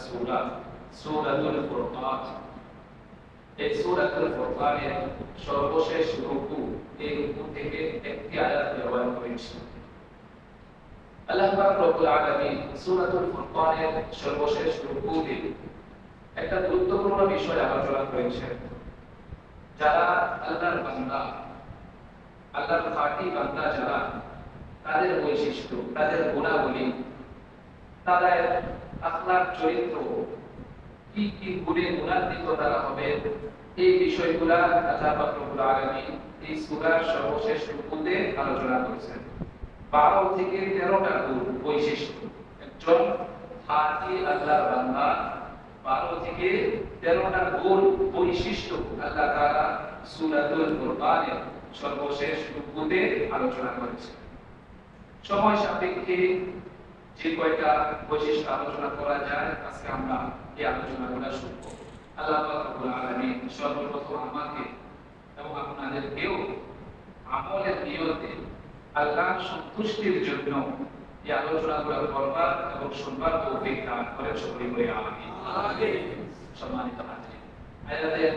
সূরা সূরাতুল ফুরকান। এই সূরাতুল ফুরকানের সর্বশেষ রুকু, এই রুকু থেকে একটি আয়াত ব্যবহার করেছি। আল্লাহ পাক রব্বুল আলামিন সূরাতুল ফুরকানের সর্বশেষ রুকুতে একটা গুরুত্বপূর্ণ বিষয় আলোচনা করেছেন। যারা আল্লাহর বান্দা, আল্লাহর খাঁটি বান্দা যারা, তাদের বৈশিষ্ট্য, তাদের গুণাবলী, তাদের আখলাক চরিত্র, কি কি গুণে গুণান্বিত তারা হবে, এই বিষয়গুলা আল্লাহ পাক রব্বুল আলামিন এই সূরার সর্বশেষ রুকুতে আলোচনা করেছেন। 12 থেকে 13টা গুণ বৈশিষ্ট্য একজন খাঁটি আল্লাহর বান্দা, 12 থেকে 13টা গুণ বৈশিষ্ট্য আল্লাহ তাআলা সূরাতুল ফুরকানের সর্বশেষ রুকুতে আলোচনা করেছেন। সময় সাপেক্ষে যে কয়টা বৈশিষ্ট্য আলোচনা করা যায়, আজকে আমরা এই আলোচনাগুলো শুনবো। আল্লাহ পাক রব্বুল আলামিন সর্বপ্রথম আমাকে এবং আপনাদেরকেও আমলের নিয়তে আল্লাহর সন্তুষ্টির জন্য এই আলোচনাগুলো করবার এবং শুনবার তৌফিক দান করেন, সকলে বলি আমিন। সম্মানিত হাজির, আয়াতের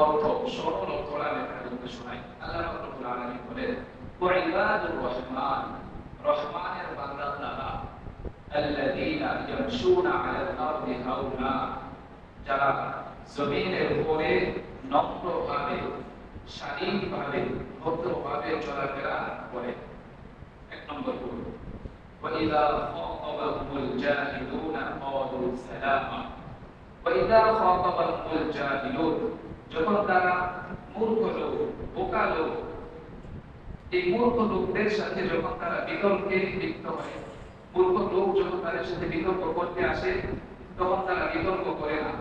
অর্থ সরল অর্থটা ব্যাখ্যা করতে শোনাই। আল্লাহ রাব্বুল আলামিন বলেন, ওয়া ইবাদুর রহমান, রহমানের বান্দারা, আল্লাযীনা ইয়ামশুনা আলাল আরদি হাওনা, যারা জমিনের উপরে নম্রভাবে, শালীনভাবে, ভদ্রভাবে চলাফেরা করে। এক নম্বর গুণ। ওয়া ইযা খাতাবাহুমুল জাহিলুনা ক্বালু সালামা, ওয়া ইযা খাতাবাহুমুল জাহিলুন, যখন তারা মূর্খ লোক, বোকা লোক, এই মূর্খ লোকদের সাথে যখন তারা বিতর্কে লিপ্ত হয়, মূর্খ লোক যখন তাদের সাথে বিতর্ক করতে আসে, তখন তারা বিতর্ক করে না,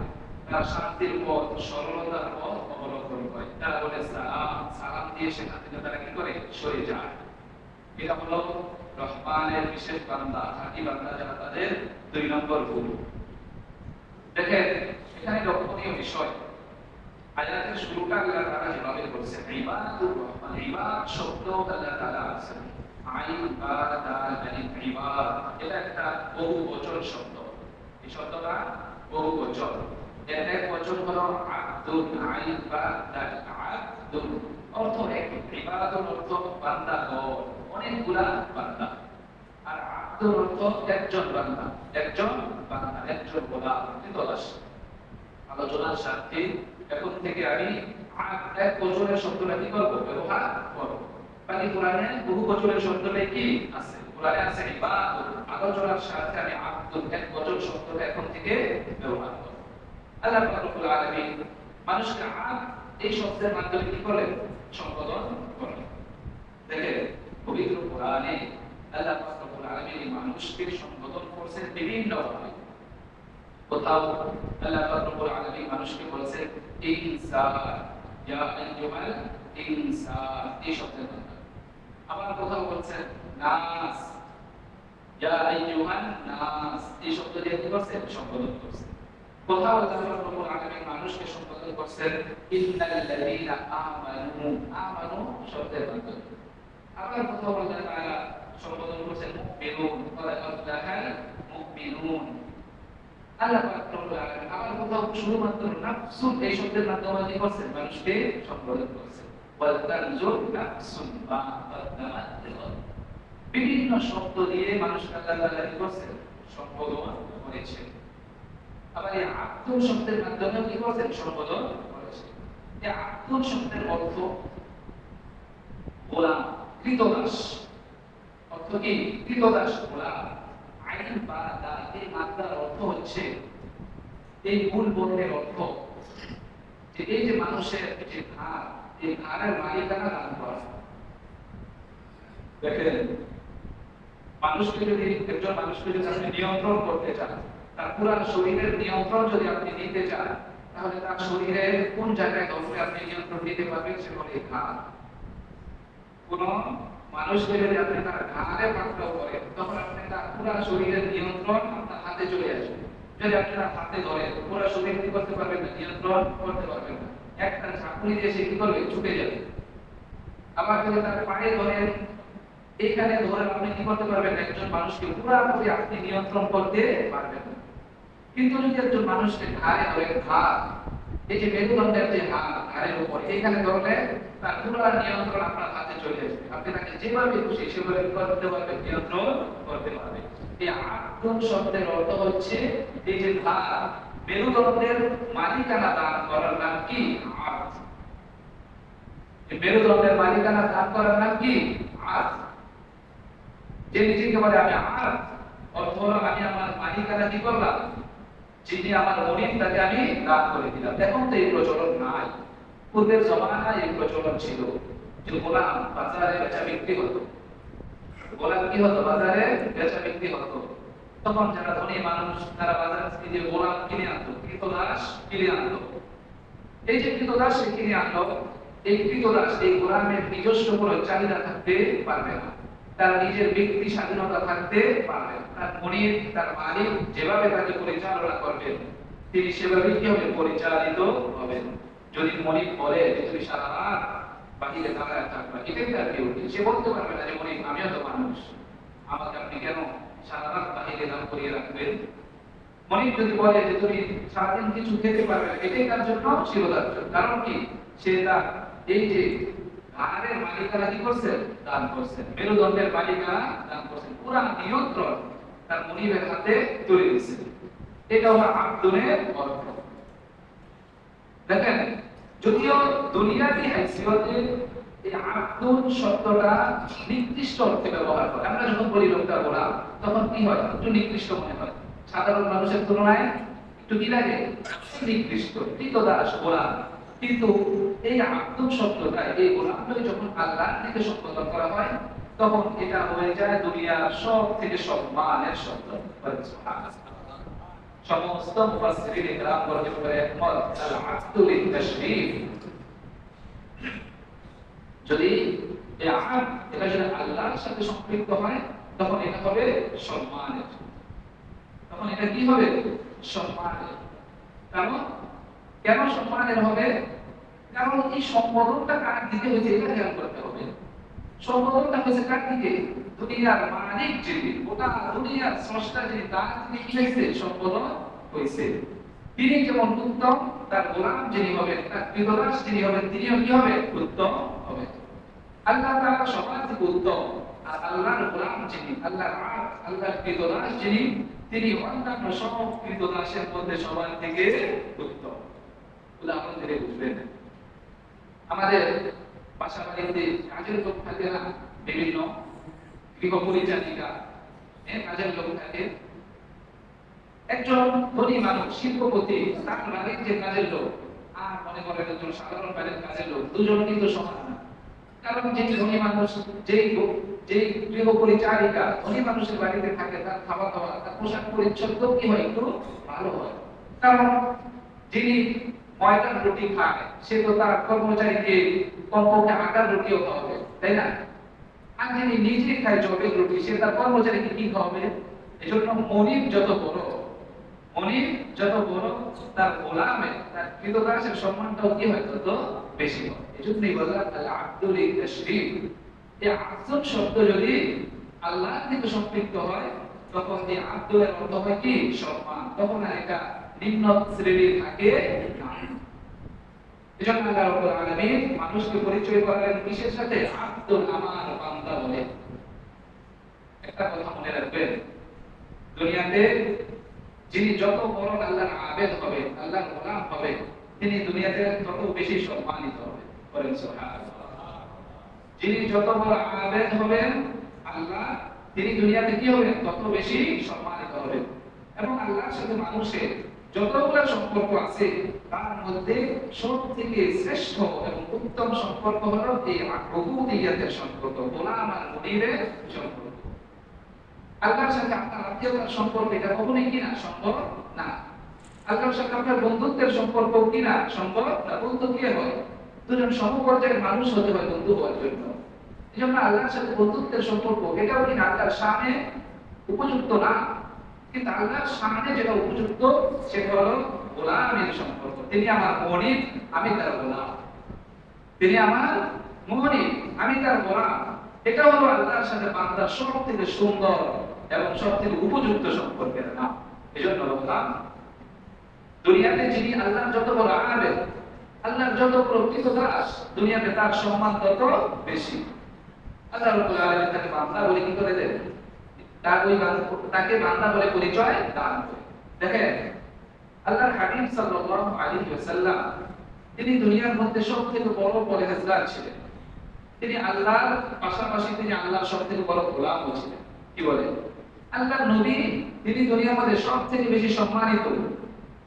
তারা শান্তির পথ, সরলতার পথ অবলম্বন করে। তারা বলে সালাম, সালাম দিয়ে সেখান থেকে তারা কি করে, সরে যায়। এটা হলো রহমানের বিশেষ বান্দা, খাঁটি বান্দা যারা, তাদের 2 নম্বর গুণ। দেখেন এখানে লক্ষণীয় বিষয়, আয়াতের শুরুটা আল্লাহ তাআলা যেভাবে বলেছেন, ইবাদুর রহমান, ইবাদ শব্দ আল্লাহ তাআলা আছে, আইন বাদা আলিফ ইবাদ, এটা একটা বহুবচন শব্দ। এই শব্দটা বহুবচন, এর এক বচন হলো আব্দুন, আইন বাদা আব্দুন, অর্থ এক। ইবাদুর অর্থ বান্দা, অনেকগুলা বান্দা। আর আব্দুর অর্থ একজন বান্দা, একজন বান্দা, একজন গোলাম। তলাশ আলোচনার স্বার্থে এখন থেকে আমি এক বছরের শব্দটা কি করবো, ব্যবহার করবো। বাকি কোরআনে বহু বছরের শব্দটা কি আছে, কোরআনে আছে ইবাদুত। আলোচনার স্বার্থে আমি আব্দুল, এক বছর শব্দটা এখন থেকে ব্যবহার করবো। আল্লাহ রাব্বুল আলামিন মানুষকে এই শব্দের মাধ্যমে কি করেন, সম্বোধন করেন। দেখেন পবিত্র কোরআনে আল্লাহ রাব্বুল আলামিন মানুষকে সম্বোধন করছেন বিভিন্ন ভাবে। কোথাও আল্লাহ রাব্বুল আলামিন মানুষকে বলেছেন ইনসান, ইয়া আইয়ুহাল ইনসান, এই শব্দের মাধ্যমে। আবার কোথাও বলছেন নাস, ইয়া আইয়ুহান নাস, এই শব্দ দিয়ে কি করছেন, সম্বোধন করছেন। কোথাও আল্লাহ রাব্বুল আলামিন মানুষকে সম্বোধন করছেন ইন্নাল্লাযীনা আমানু, আমানু শব্দের মাধ্যমে। আবার কোথাও আল্লাহ তাআলা সম্বোধন করছেন মুমিনুন, ক্বাদ আফলাহাল মুমিনুন। আল্লাহ রাব্বুল আলামিন আবার কোথাও শুধুমাত্র নাফসুন এই শব্দের মাধ্যমে কি করছেন, মানুষকে সম্বোধন করছেন। ওয়াল তানজুর নাফসুন মা কাদ্দামাত লিগাদ, বিভিন্ন শব্দ দিয়ে মানুষকে আল্লাহ তাআলা কি করছেন, সম্বোধন করেছেন। আবার এই আব্দুল শব্দের মাধ্যমে কি করছেন, সম্বোধন করেছেন। এই আব্দুল শব্দের অর্থ গোলাম, কৃতদাস। অর্থ কি, কৃতদাস, গোলাম। আইন বা দা, এই মাত্রার অর্থ হচ্ছে, এই মূল বর্ণের অর্থ যে এই যে মানুষের যে ধার, এই ধারের মালিকানা দান করা। দেখেন মানুষকে যদি, একজন মানুষকে যদি আপনি নিয়ন্ত্রণ করতে চান, তার পুরো শরীরের নিয়ন্ত্রণ যদি আপনি নিতে চান, তাহলে তার শরীরের কোন জায়গায় ধরে আপনি নিয়ন্ত্রণ নিতে পারবেন, সে হলো এই ঘাড়। কোন মানুষকে যদি আপনি তার ঘাড়ে পাকড়াও করেন, তখন আপনি তার পুরো শরীরের নিয়ন্ত্রণ আপনার হাতে চলে আসবে। যদি আপনি তার হাতে ধরেন, পুরো শরীর কি করতে পারবেন না, নিয়ন্ত্রণ করতে পারবেন না। একটা ঝাঁকুনি দিয়ে সে কি করবে, ছুটে যাবে। আবার যদি তার পায়ে ধরেন, এইখানে ধরে আপনি কি করতে পারবেন, একজন মানুষকে পুরোপুরি আপনি নিয়ন্ত্রণ করতে পারবেন না। কিন্তু যদি একজন মানুষকে ঘাড়ে ধরে হাত, এই যে মেরুদণ্ডের যে হাত ঘাড়ের উপর, এইখানে ধরলে তার পুরো নিয়ন্ত্রণ আপনার হাতে চলে আসবে। আপনি তাকে যেভাবে খুশি সেভাবে করতে পারবেন, নিয়ন্ত্রণ করতে পারবেন। এই আব্দুল শব্দের অর্থ হচ্ছে এই যে হাত, মেরুদণ্ডের মালিকানা দান করার নাম কি? আব্দ। এই মেরুদণ্ডের মালিকানা দান করার নাম কি? আব্দ। যে নিজেকে বলে আমি আব্দ, অর্থ হলো আমি আমার মালিকানা কি করলাম, যিনি আমার মনিব তাকে আমি দান করে দিলাম। এখন তো এই প্রচলন নাই, পূর্বের জমানায় এই প্রচলন ছিল যে গোলাম বাজারে বেচা বিক্রি হতো, গোলাম কি হতো, বাজারে বেচা বিক্রি হতো। তখন যারা ধনী মানুষ তারা বাজার থেকে গোলাম কিনে আনতো, কৃতদাস কিনে আনতো। এই যে কৃতদাস কিনে আনলো, এই কৃতদাস এই গোলামের নিজস্ব কোনো চাহিদা থাকতে পারবে না, তার নিজের ব্যক্তি স্বাধীনতা থাকতে পারবে না। তার মনিব, তার মালিক যেভাবে তাকে পরিচালনা করবেন তিনি সেভাবে কি হবে, পরিচালিত হবেন। যদি মনিব বলে যে তুমি সারা রাত বাহিরে দাঁড়ায় থাকবা, এটাই তার ডিউটি। সে বলতে পারবে না যে মনিব আমিও তো মানুষ, আমাকে আপনি কেন সারা রাত বাহিরে দাঁড় করিয়ে রাখবেন। মনিব যদি বলে যে তুমি সারাদিন কিছু খেতে পারবে না, এটাই তার জন্য শিরোধার্য। কারণ কি, সে তার এই যে ঘাড়ের মালিকানা কি করছেন, দান করছেন, মেরুদণ্ডের মালিকানা দান করছেন, পুরা নিয়ন্ত্রণ তার মনিবের হাতে তুলে দিচ্ছেন। এটা হলো আব্দুলের অর্থ। দেখেন, যদিও দুনিয়াবি হাইসিয়তে এই আব্দুল শব্দটা নির্দিষ্ট অর্থে ব্যবহার করে, আমরা যখন বলি লোকটা গোলাম তখন কি হয়, একটু নির্দিষ্ট মনে হয়, সাধারণ মানুষের তুলনায় একটু কি লাগে, নির্দিষ্ট, কৃতদাস, গোলাম। কিন্তু এই আব্দুল শব্দটা, এই গোলামটাকে যখন আল্লাহর দিকে সম্বোধন করা হয় তখন এটা হয়ে যায় দুনিয়ার সব থেকে সম্মানের শব্দ। সমস্ত মুফাসসিরিন ইকরাম বলেন একমত, আল আব্দু লিত-তাশরীফ, যদি এই আব্দ এটা যদি আল্লাহর সাথে সম্পৃক্ত হয় তখন এটা হবে সম্মানের, তখন এটা কি হবে, সম্মানের। কারণ কেন সম্মানের হবে, কারণ এই সম্বোধনটা কার দিকে হয়েছে এটা খেয়াল করতে হবে। সম্বোধনটা হয়েছে কার দিকে, দুনিয়ার মালিক যিনি, গোটা দুনিয়ার স্রষ্টা যিনি, তার দিকে কি হয়েছে, সম্বোধন হয়েছে। তিনি যেমন উত্তম, তার গোলাম যিনি হবেন, তার কৃতদাস যিনি হবেন, তিনিও কি হবে, উত্তম হবেন। আল্লাহ তাআলা সবার থেকে উত্তম, আর আল্লাহর গোলাম যিনি, আল্লাহর আব্দ, আল্লাহর কৃতদাস যিনি, তিনি অন্যান্য সব কৃতদাসের মধ্যে সবার থেকে উত্তম। উদাহরণ দিলে বুঝবেন, আমাদের বাসা বাড়িতে কাজের লোক থাকে না, বিভিন্ন গৃহ পরিচারিকা, কাজের লোক থাকে। একজন ধনী মানুষ, শিল্পপতি, তার বাড়ির যে কাজের লোক আর মনে করেন একজন সাধারণ বাড়ির কাজের লোক, দুজন কিন্তু সমান না। কারণ যে ধনী মানুষ, যে গৃহ পরিচারিকা ধনী মানুষের বাড়িতে থাকে, তার খাওয়া দাওয়া, তার পোশাক পরিচ্ছদ কি হয়, একটু ভালো হয়। কারণ যিনি ময়দার রুটি খায় সে তো তার কর্মচারীকে কমপক্ষে আটার রুটিও খাওয়াবে, তাই না? আর যিনি নিজে খায় জবের রুটি, সে তার কর্মচারীকে কি খাওয়াবে? এই জন্য মনিব যত বড়, তার গোলামে, তার কৃতদাসের সম্মানটাও কি হয়, তত বেশি হয়। এই জন্যই বলা আল আব্দুল লিত-তাশরীফ। এই আব্দুল শব্দ যদি আল্লাহর দিকে সম্পৃক্ত হয় তখন এই আব্দুলের অর্থ হয় কি, সম্মান। তখন আর এটা নিম্ন শ্রেণীর থাকে না। এজন্য আল্লাহ রাব্বুল আলামিন মানুষকে পরিচয় করালেন কিসের সাথে, আব্দুল, আমার বান্দা বলে। একটা কথা মনে রাখবেন, দুনিয়াতে যিনি যত বড় আল্লাহর আবেদ হবে, আল্লাহর গোলাম হবে, তিনি দুনিয়াতে তত বেশি সম্মানিত হবে। বলেন সুবহানাল্লাহ। যিনি যত বড় আবেদ হবেন আল্লাহ, তিনি দুনিয়াতে কি হবেন, তত বেশি সম্মানিত হবেন। এবং আল্লাহর সাথে মানুষের যতগুলো সম্পর্ক আছে তার মধ্যে সবথেকে শ্রেষ্ঠ এবং উত্তম সম্পর্ক হলো এই উবুদিয়তের সম্পর্ক, গোলাম আর মুনিবের সম্পর্ক। আল্লাহর সাথে আপনার আত্মীয়তার সম্পর্ক, এটা কখনোই কিনা সম্ভব না। আল্লাহর সাথে আপনার বন্ধুত্বের সম্পর্ক কিনা সম্ভব না। বন্ধু কে হয়, দুজন সমপর্যায়ের মানুষ হতে হয় বন্ধু হওয়ার জন্য। এই জন্য আল্লাহর সাথে বন্ধুত্বের সম্পর্ক, এটাও কিনা আল্লাহর শানে উপযুক্ত না। কিন্তু আল্লাহর সামনে যেটা উপযুক্ত সেটা হলো গোলামের সম্পর্ক। তিনি আমার মনিব, আমি তার গোলাম। তিনি আমার মনিব, আমি তার গোলাম। এটা হলো আল্লাহর সাথে বান্দার সবথেকে সুন্দর এবং সবথেকে উপযুক্ত সম্পর্কের নাম। এজন্য বললাম দুনিয়াতে যিনি আল্লাহর যত বড় আবেদ, আল্লাহর যত প্রকৃত দাস, দুনিয়াতে তার সম্মান তত বেশি। আল্লাহ রাব্বুল আলামিন তাকে বান্দা বলে কি করে দেন, তাকে বান্দা বলে পরিচয় দান করে। দেখেন আল্লাহর হাবিব সাল্লাল্লাহু আলাইহি ওয়াসাল্লাম তিনি দুনিয়ার মধ্যে সবথেকে বড় পরহেজগার ছিলেন। তিনি আল্লাহর পাশাপাশি তিনি আল্লাহর সবথেকে বড় গোলামও ছিলেন। কি বলে আল্লাহর নবী, তিনি দুনিয়ার মধ্যে সবথেকে বেশি সম্মানিত,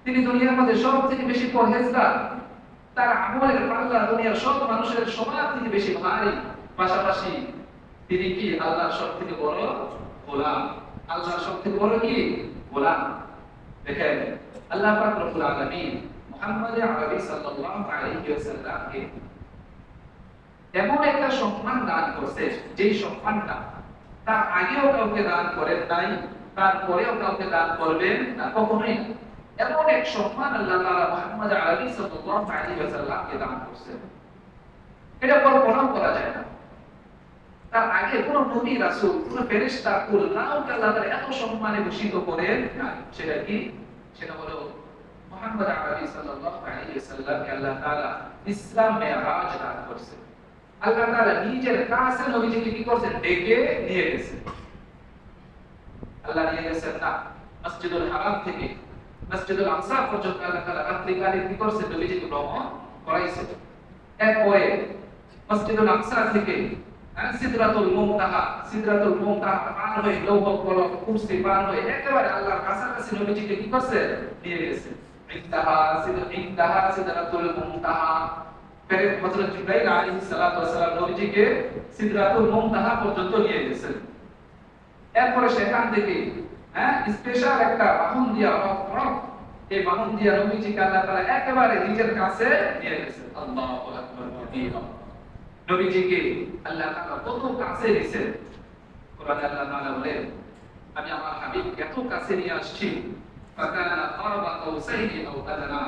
তিনি দুনিয়ার মধ্যে সবথেকে বেশি পরহেজগার, তার আমলের পাল্লা দুনিয়ার সব মানুষের সবার থেকে বেশি ভারী, পাশাপাশি তিনি কি আল্লাহর সবথেকে বড় গোলাম, আল্লাহর সবথেকে বড় কি গোলাম। দেখেন আল্লাহ পাক রব্বুল আলামিন মুহাম্মদ আরবি সাল্লাল্লাহু আলাইহি ওয়াসাল্লামকে এমন একটা সম্মান দান করছে, যেই সম্মানটা তার আগেও কাউকে দান করেন নাই, তারপরেও কাউকে দান করবেন না, কখনোই না। এমন এক সম্মান আল্লাহ তাআলা মুহাম্মদ আরবি সাল্লাল্লাহু আলাইহি ওয়াসাল্লামকে দান করছেন, এটা কল্পনাও করা যায় না। তার আগে কোন নবী রাসূল, কোন ফেরেশতা, কোন কাউকে আল্লাহ তাআলা এত সম্মানে ভূষিত করেন নাই। সেটা কি? সেটা হলো মুহাম্মদ আরবি সাল্লাল্লাহু আলাইহি ওয়াসাল্লামকে আল্লাহ তাআলা ইসলাম মেরাজ দান করেছেন। আল্লাহ তাআলা নিজের কাছে নবীজিকে কি করেছেন? ডেকে নিয়ে গেছেন। আল্লাহ নিয়ে গেছেন না মসজিদুল হারাম থেকে মসজিদুল আকসা পর্যন্ত আল্লাহ তাআলা রাত্রিকালে কি করেছেন? নবীজিকে ভ্রমণ করাইছেন। এরপরে মসজিদুল আকসা থেকে সিদরাতুল মুনতাহা পার হয়ে লৌহ কলম কুরসি পার হয়ে একেবারে আল্লাহর কাছাকাছি নবীজিকে কি করছে? নিয়ে গেছে। ইনতাহা সিদরাতুল মুনতাহা, ফেরেশতা হযরত জিবরাইল আলাইহিস সালাতু ওয়াস সালাম নবীজিকে সিদরাতুল মুনতাহা পর্যন্ত নিয়ে গেছেন। এরপরে সেখান থেকে স্পেশাল একটা বাহন দিয়া এই বাহন দিয়া নবীজিকে আল্লাহ তাআলা একেবারে নিজের কাছে নিয়ে গেছেন। আল্লাহু আকবার কাবীরা। নবীজিকে আল্লাহ তাআলা কত কাছে নিয়েছেন। কোরআনে আল্লাহ তাআলা বলেন, আমি আমার হাবিবকে এত কাছে নিয়ে আসছি, ফাকানা কাবা কাউসাইনি আও আদনা।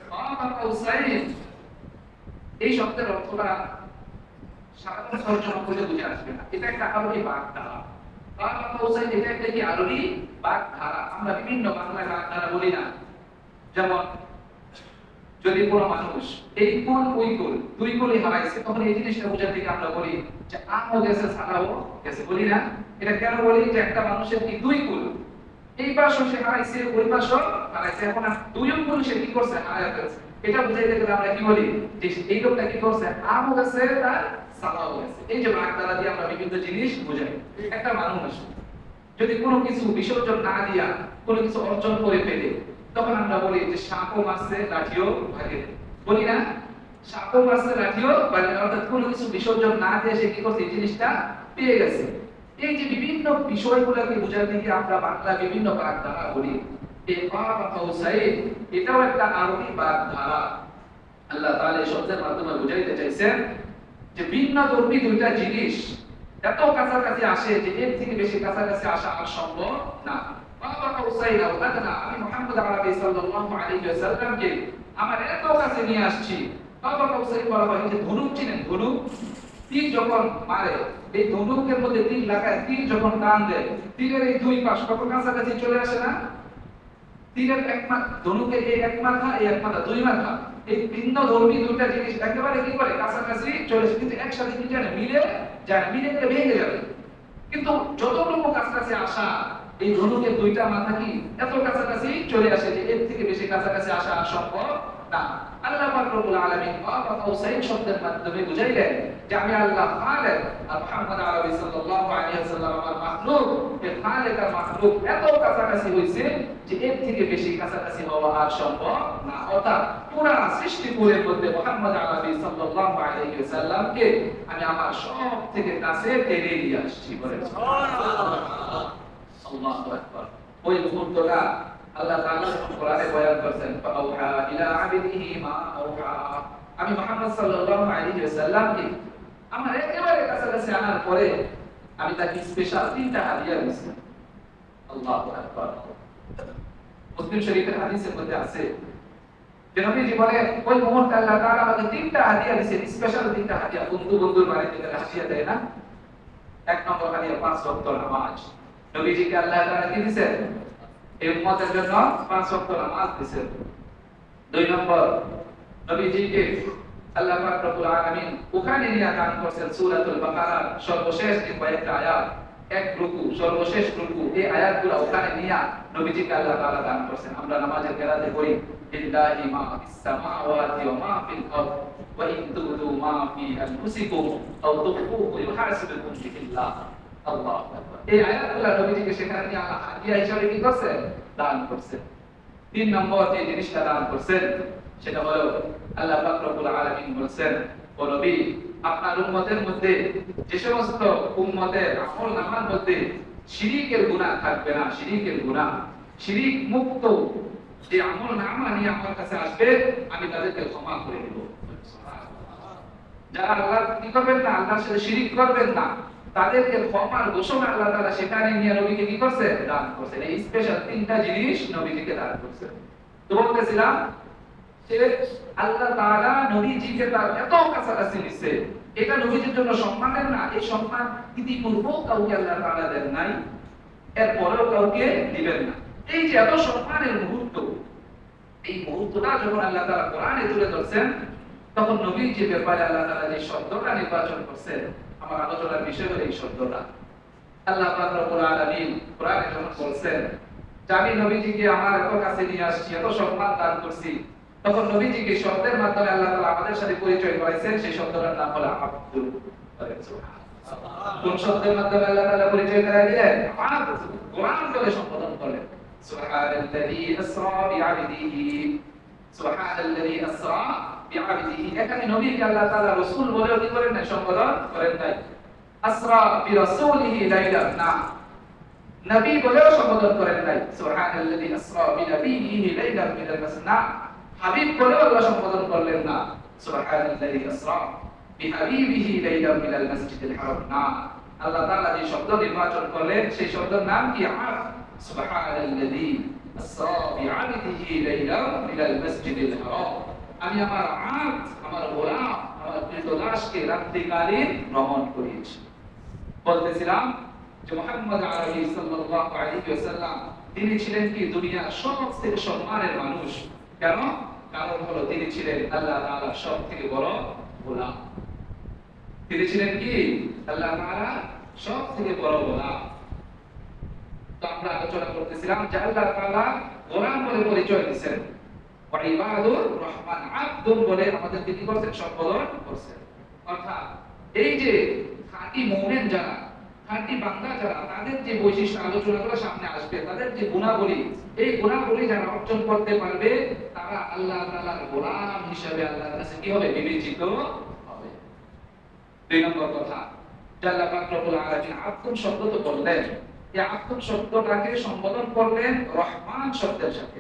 কাবা কাউসাইন এই শব্দের অর্থটা সাধারণ তর্জমা করলে বুঝে আসবে না। এটা একটা আরবি বাগধারা। কাবা কাউসাইন এটা একটা কি আরবি বাগধারা। আমরা বিভিন্ন বাংলা বাগধারা বলি না। যেমন যদি কোনো মানুষ এই কুল ওই কুল দুই কুলই হারাইছে, তখন এই জিনিসটা বোঝার দিকে আমরা বলি যে আমও গেছে ছাড়াও গেছে, বলি না? এটা কেন বলি? যে একটা মানুষের কি দুই কুল, এই পাশও সে হারাইছে, ওই পাশও হারাইছে, এখন আর দুই কুল সে কি করছে? হারায় ফেলছে। এটা বুঝাইতে গেলে আমরা কি বলি? যে এই লোকটা কি করছে? আমও গেছে, তার ছাড়াও গেছে। এই যে বাগধারা দিয়ে আমরা বিভিন্ন জিনিস বুঝাই। একটা মানুষ যদি কোনো কিছু বিসর্জন না দিয়া কোনো কিছু অর্জন করে ফেলে, তখন আমরা বলি যে সাপও মারছে লাঠিও ভাগে, বলি না? সাপও মারছে লাঠিও ভাগে, অর্থাৎ কোনো কিছু বিসর্জন না দিয়ে সে কি করছে? এই জিনিসটা পেয়ে গেছে। এই যে বিভিন্ন বিষয়গুলোকে বোঝার দিকে আমরা বাংলা বিভিন্ন বাগধারা বলি। এই কাবা কাউসাইন এটাও একটা আরবি বাগধারা। আল্লাহ তাআলা এই শব্দের মাধ্যমে বুঝাইতে চাইছেন যে ভিন্নধর্মী দুইটা জিনিস এত কাছাকাছি আসে যে এর থেকে বেশি কাছাকাছি আসা আর সম্ভব না। কাবা কাউসাইন আও আদনা, আমি মুহাম্মদ আরবি সাল্লাল্লাহু আলাইহি ওয়াসাল্লামকে আমার এত কাছে নিয়ে আসছি। কাবা কাউসাইন বলা হয় যে ধনুক, চিনেন ধনুক? তীর যখন মারে, এই ধনুকের মধ্যে তীর লাগায়, তীর যখন টান দেয়, তীরের এই দুই পাশ কত কাছাকাছি চলে আসে না? তীরের এক মাথা, ধনুকের এই এক মাথা, এই এক মাথা, দুই মাথা, এই ভিন্ন ধর্মী দুইটা জিনিস একেবারে কি করে? কাছাকাছি চলে আসে, কিন্তু একসাথে কি জানে? মিলে যায়, মিলে গেলে ভেঙে যাবে। কিন্তু যতটুকু কাছাকাছি আসা, এই ধনুকের দুইটা মাথা কি এত কাছাকাছি চলে আসে যে এর থেকে বেশি কাছাকাছি আসা সম্ভব না। আল্লাহ পাক রব্বুল আলামিন কাবা কাউসাইন শব্দের মাধ্যমে বুঝাইলেন যে আমি আল্লাহ খালেক আর মুহাম্মদ আরবি সাল্লাল্লাহু আলাইহি ওয়াসাল্লাম আমার মাখলুক। এই খালেক আর মাখলুক এত কাছাকাছি হইছে যে এর থেকে বেশি কাছাকাছি হওয়া আর সম্ভব না। অর্থাৎ পুরা সৃষ্টিকুলের মধ্যে মুহাম্মদ আরবি সাল্লাল্লাহু আলাইহি ওয়াসাল্লামকে আমি আমার সব থেকে কাছে টেনে নিয়ে আসছি। বলেন সুবহানাল্লাহ, আল্লাহু আকবার। ওই মুহূর্তটা আল্লাহ তাআলা কোরআনে বয়ান করেছেন, ফাআউহা ইলা আবদিহি মা আউহা। আমি মুহাম্মদ সাল্লাল্লাহু আলাইহি ওয়াসাল্লামকে আমার একেবারে কাছাকাছি আনার পরে আমি তাকে স্পেশাল তিনটা হাদিয়া দিয়েছি। আল্লাহু আকবার। মুসলিম শরীফের হাদিসের মধ্যে আছে যে নবীজি বলেন ওই মুহূর্তে আল্লাহ তাআলা আমাকে তিনটা হাদিয়া দিয়েছেন, স্পেশাল তিনটা হাদিয়া। বন্ধুর বাড়িতে গেলে হাদিয়া দেয় না? এক নম্বর হাদিয়া 5 ওয়াক্ত নামাজ। নবীজিকে আল্লাহ তাআলা কি দিয়েছেন? এই উম্মতের জন্য 5 ওয়াক্ত নামাজ দিয়েছেন। 2 নম্বর, নবীজিকে আল্লাহ পাক রব্বুল আলামিন ওখানে নিয়ে দান করেছেন সূরাতুল বাকারার সর্বশেষ যে কয়েকটা আয়াত, এক রুকু, সর্বশেষ রুকু, এই আয়াতগুলো ওখানে নিয়ে নবীজিকে আল্লাহ তাআলা দান করেছেন। আমরা নামাজের কেরাতে পড়ি লিল্লাহি মা ফিস সামাওয়াতি ওয়া মা ফিল আরদ ওয়া ইন তুবদু মা ফি আনফুসিকুম আও তুখফুহু ইউহাসিবুকুম বিল্লাহ। আল্লাহু আকবার। এই আয়াতগুলো নবীজিকে সেখানে নিয়ে আল্লাহ হাদিয়া হিসেবে কি করছেন? দান করছেন। 3 নম্বর যে জিনিসটা দান করছেন সেটা হলো আল্লাহ পাক রব্বুল আলামিন বলেন, ও নবী, আপনার উম্মতের মধ্যে যে সমস্ত উম্মতের আমলনামার মধ্যে শিরকের গুনাহ থাকবে না, শিরকের গুনাহ, শিরক মুক্ত যে আমলনামা নিয়ে আমার কাছে আসবে, আমি তাদেরকে ক্ষমা করে দেব। যারা আল্লাহর কি করবেন না, আল্লাহর সাথে শিরক করবেন না, তাদেরকে ক্ষমার ঘোষণা আল্লাহ তাআলা সেখানে নিয়ে নবীকে কি করছেন? দান করছেন। এই স্পেশাল 3টা জিনিস নবীকে দান করছেন। তো বলতেছিলাম যে আল্লাহ তাআলা নবীজিকে তার এত কাছাকাছি নিছে, এটা নবীজির জন্য সম্মানের না? এই সম্মান ইতিপূর্বেও কাউকে আল্লাহ তাআলা দেন নাই, এরপরেও কাউকে দিবেন না। এই যে এত সম্মানের মুহূর্ত, এই মুহূর্তটা যখন আল্লাহ তাআলা কোরআনে তুলে ধরছেন, তখন নবীজির ব্যাপারে আল্লাহ তাআলা যে শব্দটা নির্বাচন করছেন, আমার আলোচনার বিষয় হলো এই শব্দটা। আল্লাহ পাক রব্বুল আলামিন কোরআনে যখন বলছেন যে আমি নবীজিকে আমার এত কাছে নিয়ে আসছি, এত সম্মান দান করছি, তখন নবীজিকে শব্দের মাধ্যমে আল্লাহ তাআলা আমাদের সাথে পরিচয় করাইছেন। সেই শব্দটার নাম হলো আব্দুল। কোন শব্দের মাধ্যমে আল্লাহ তাআলা পরিচয় করাই দিলেন? আব্দ। কোরআন বলে সম্বোধন করলেন, সুবহানাল্লাযী আসরা বিআবদিহি, সুবহানাল্লাযী আসরা বিআবদিহি। এখানে নবীকে আল্লাহ তাআলা রাসূল বলেও কি করেন না? সম্বোধন করেন নাই। আসরা বিরাসূলিহি লাইলা, না, নবী বলেও সম্বোধন করেন নাই। সুবহানাল্লাযী আসরা বিনাবিয়িহি লাইলা মিনাল মাসজিদ, হাবিব বলেও আল্লাহ সম্বোধন করলেন না। সুবহানাল্লাযী আসরা বিহাবিবিহি লাইলা মিনাল মাসজিদিল হারাম, না, আল্লাহ তাআলা যে শব্দ নির্বাচন করলেন সেই শব্দের নাম কি? আব। সুবহানাল্লাযী আসরা বিআবদিহি লাইলা মিনাল মাসজিদিল হারাম, আমি আমার আব, আমার গোলাম, আমার প্রিয়দাসকে রাত্রিকালীন ভ্রমণ করিয়েছি। বলতেছিলাম যে মুহাম্মদ আরবি সাল্লাল্লাহু আলাইহি ওয়াসাল্লাম তিনি ছিলেন কি দুনিয়ার সবচেয়ে সম্মানের মানুষ। কেন? কারণ হলো তিনি ছিলেন আল্লাহ তাআলার সবথেকে বড় গোলাম। তিনি ছিলেন কি? আল্লাহ তাআলার সবথেকে বড় গোলাম। তো আমরা আলোচনা করতেছিলাম যে আল্লাহ তাআলা গোলাম বলে পরিচয় দিয়েছেন, ওয়া ইবাদুর রহমান, আব্দুন বলে আমাদেরকে কি করছেন? সম্বোধন করছেন। অর্থাৎ এই যে খাঁটি মুমিন যারা, খাঁটি বান্দা যারা, তাদের যে বৈশিষ্ট্য আলোচনাগুলো সামনে আসবে, তাদের যে গুণাবলী, এই গুণাবলী যারা অর্জন করতে পারবে, তারা আল্লাহ তাআলার গোলাম হিসেবে আল্লাহর কাছে কি হবে? বিবেচিত হবে। 2 নম্বর কথা, আল্লাহ পাক রব্বুল আলামিন আব্দুন শব্দ তো বললেন, এই আব্দুন শব্দটাকে সম্বোধন করলেন রহমান শব্দের সাথে।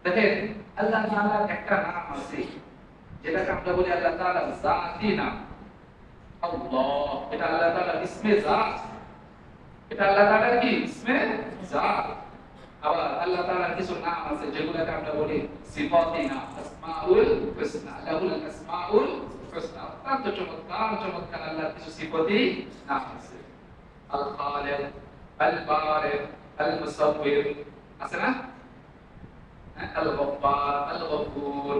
দেখেন আল্লাহ তাআলার একটা নাম আছে যেটাকে আমরা বলি আল্লাহ তাআলার জাতি নাম, আল্লাহ। এটা আল্লাহ তাআলার ইসমে জাত, এটা আল্লাহ তাআলার কি? ইসমে জাত। আবার আল্লাহ তাআলার কিছু নাম আছে যেগুলোকে আমরা বলি সিফাতি নাম, আসমাউল হুসনা, লাহুল আসমাউল হুসনা। অত্যন্ত চমৎকার চমৎকার আল্লাহর কিছু সিফাতি নাম আছে। আল খালিক, আল বারিক, আল মুসাব্বির, আছে না? আল গফফার, আল গফুর।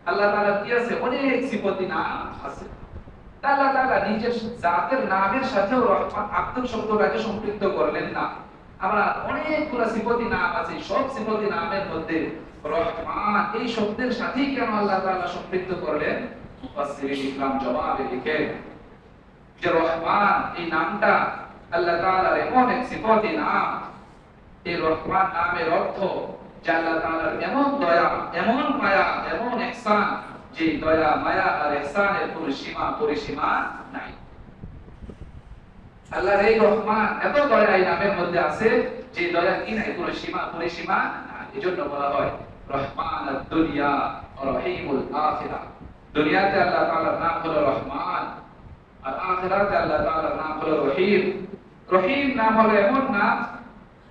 আল্লাহ তাআলার কি আছে? অনেক সিফাতি নাম আছে। আল্লাহ তাআলা নিজের জাতের নামের সাথেও রহমান আব্দুল শব্দটাকে সম্পৃক্ত করলেন না। আমরা অনেকগুলো সিফাতি নাম আছে, সব সিফাতি নামের মধ্যে রহমান এই শব্দের সাথেই কেন আল্লাহ তাআলা সম্পৃক্ত করলেন? মুফাসসিরিন ইকরাম জবাবে লিখেন যে রহমান এই নামটা আল্লাহ তাআলার এমন এক সিফাতি নাম, এই রহমান নামের অর্থ যে আল্লাহ তাআলার এমন দয়া, এমন মায়া, এমন ইহসান, যে দয়া, মায়া আর ইহসানের কোনো সীমা পরিসীমা নাই। আল্লাহর এই রহমান এত দয়া এই নামের মধ্যে আছে যে দয়া কি নাই? কোনো সীমা পরিসীমা নাই। এজন্য বলা হয় রহমানুদ দুনিয়া ওয়া রহিমুল আখিরা। দুনিয়াতে আল্লাহ তাআলার নাম হলো রহমান, আর আখিরাতে আল্লাহ তাআলার নাম হলো রহিম। রহিম নাম হলো এমন নাম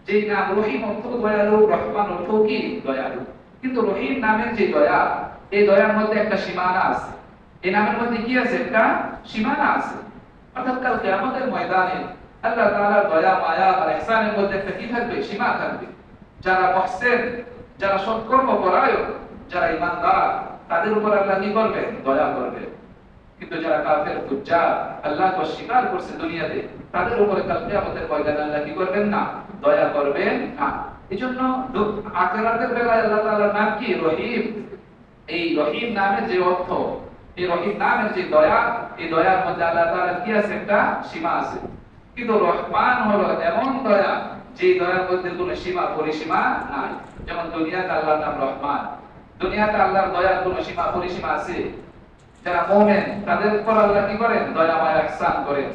যে নাম, রহিম অর্থ দয়ালু, রহমান অর্থ কি? দয়ালু। কিন্তু রহিম নামের যে দয়া, এই দয়ার মধ্যে একটা সীমানা আছে। এই নামের মধ্যে কি আছে? একটা সীমানা আছে। অর্থাৎ কাল কিয়ামতের ময়দানে আল্লাহ তাআলার দয়া, মায়া আর ইহসানের মধ্যে একটা কি থাকবে? সীমা থাকবে। যারা মুহসিন, যারা সৎকর্ম পরায়ণ, যারা ঈমানদার, তাদের উপর আল্লাহ কি করবেন? দয়া করবেন। কিন্তু যারা কাফের ফুজ্জার, আল্লাহকে অস্বীকার করছে দুনিয়াতে, তাদের উপরে কাল কিয়ামতের ময়দানে আল্লাহ কি করবেন না? দয়া করবেন না। এজন্য আখিরাতের বেলায় আল্লাহ তাআলার নাম কি? রহিম। এই রহিম নামের যে অর্থ, এই রহিম নামের যে দয়া, এই দয়ার মধ্যে আল্লাহ তাআলার কি আছে? একটা সীমা আছে। কিন্তু রহমান হলো এমন দয়া, যে দয়ার মধ্যে কোনো সীমা পরিসীমা নাই। যেমন দুনিয়াতে আল্লাহর নাম রহমান, দুনিয়াতে আল্লাহর দয়ার কোনো সীমা পরিসীমা আছে? যারা মুমিন তাদের উপর আল্লাহ কি করেন? দয়া মায়া ইহসান করেন।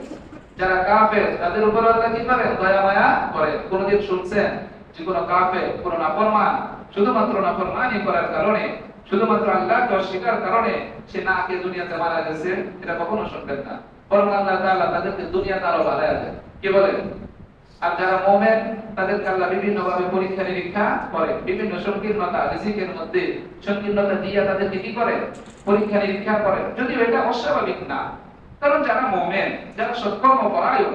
যারা কাফের তাদের উপর আল্লাহ কি করেন? দয়া মায়া করেন। কোনদিন শুনছেন যে কোনো কাফের, কোনো নাফরমান শুধুমাত্র নাফরমানি করার কারণে, শুধুমাত্র আল্লাহকে অস্বীকার কারণে সে না খেয়ে দুনিয়াতে মারা গেছে? এটা কখনো শুনবেন না। বরং আল্লাহ তাআলা তাদেরকে দুনিয়াতে আরো বাড়ায় দেন। কি বলেন? আর যারা মুমিন তাদেরকে আল্লাহ বিভিন্ন ভাবে পরীক্ষা নিরীক্ষা করে, বিভিন্ন সংকীর্ণতা, রিজিকের মধ্যে সংকীর্ণতা দিয়ে তাদেরকে কি করে? পরীক্ষা নিরীক্ষা করে। যদিও এটা অস্বাভাবিক না, কারণ যারা মুমিন, যারা সৎকর্ম পরায়ণ,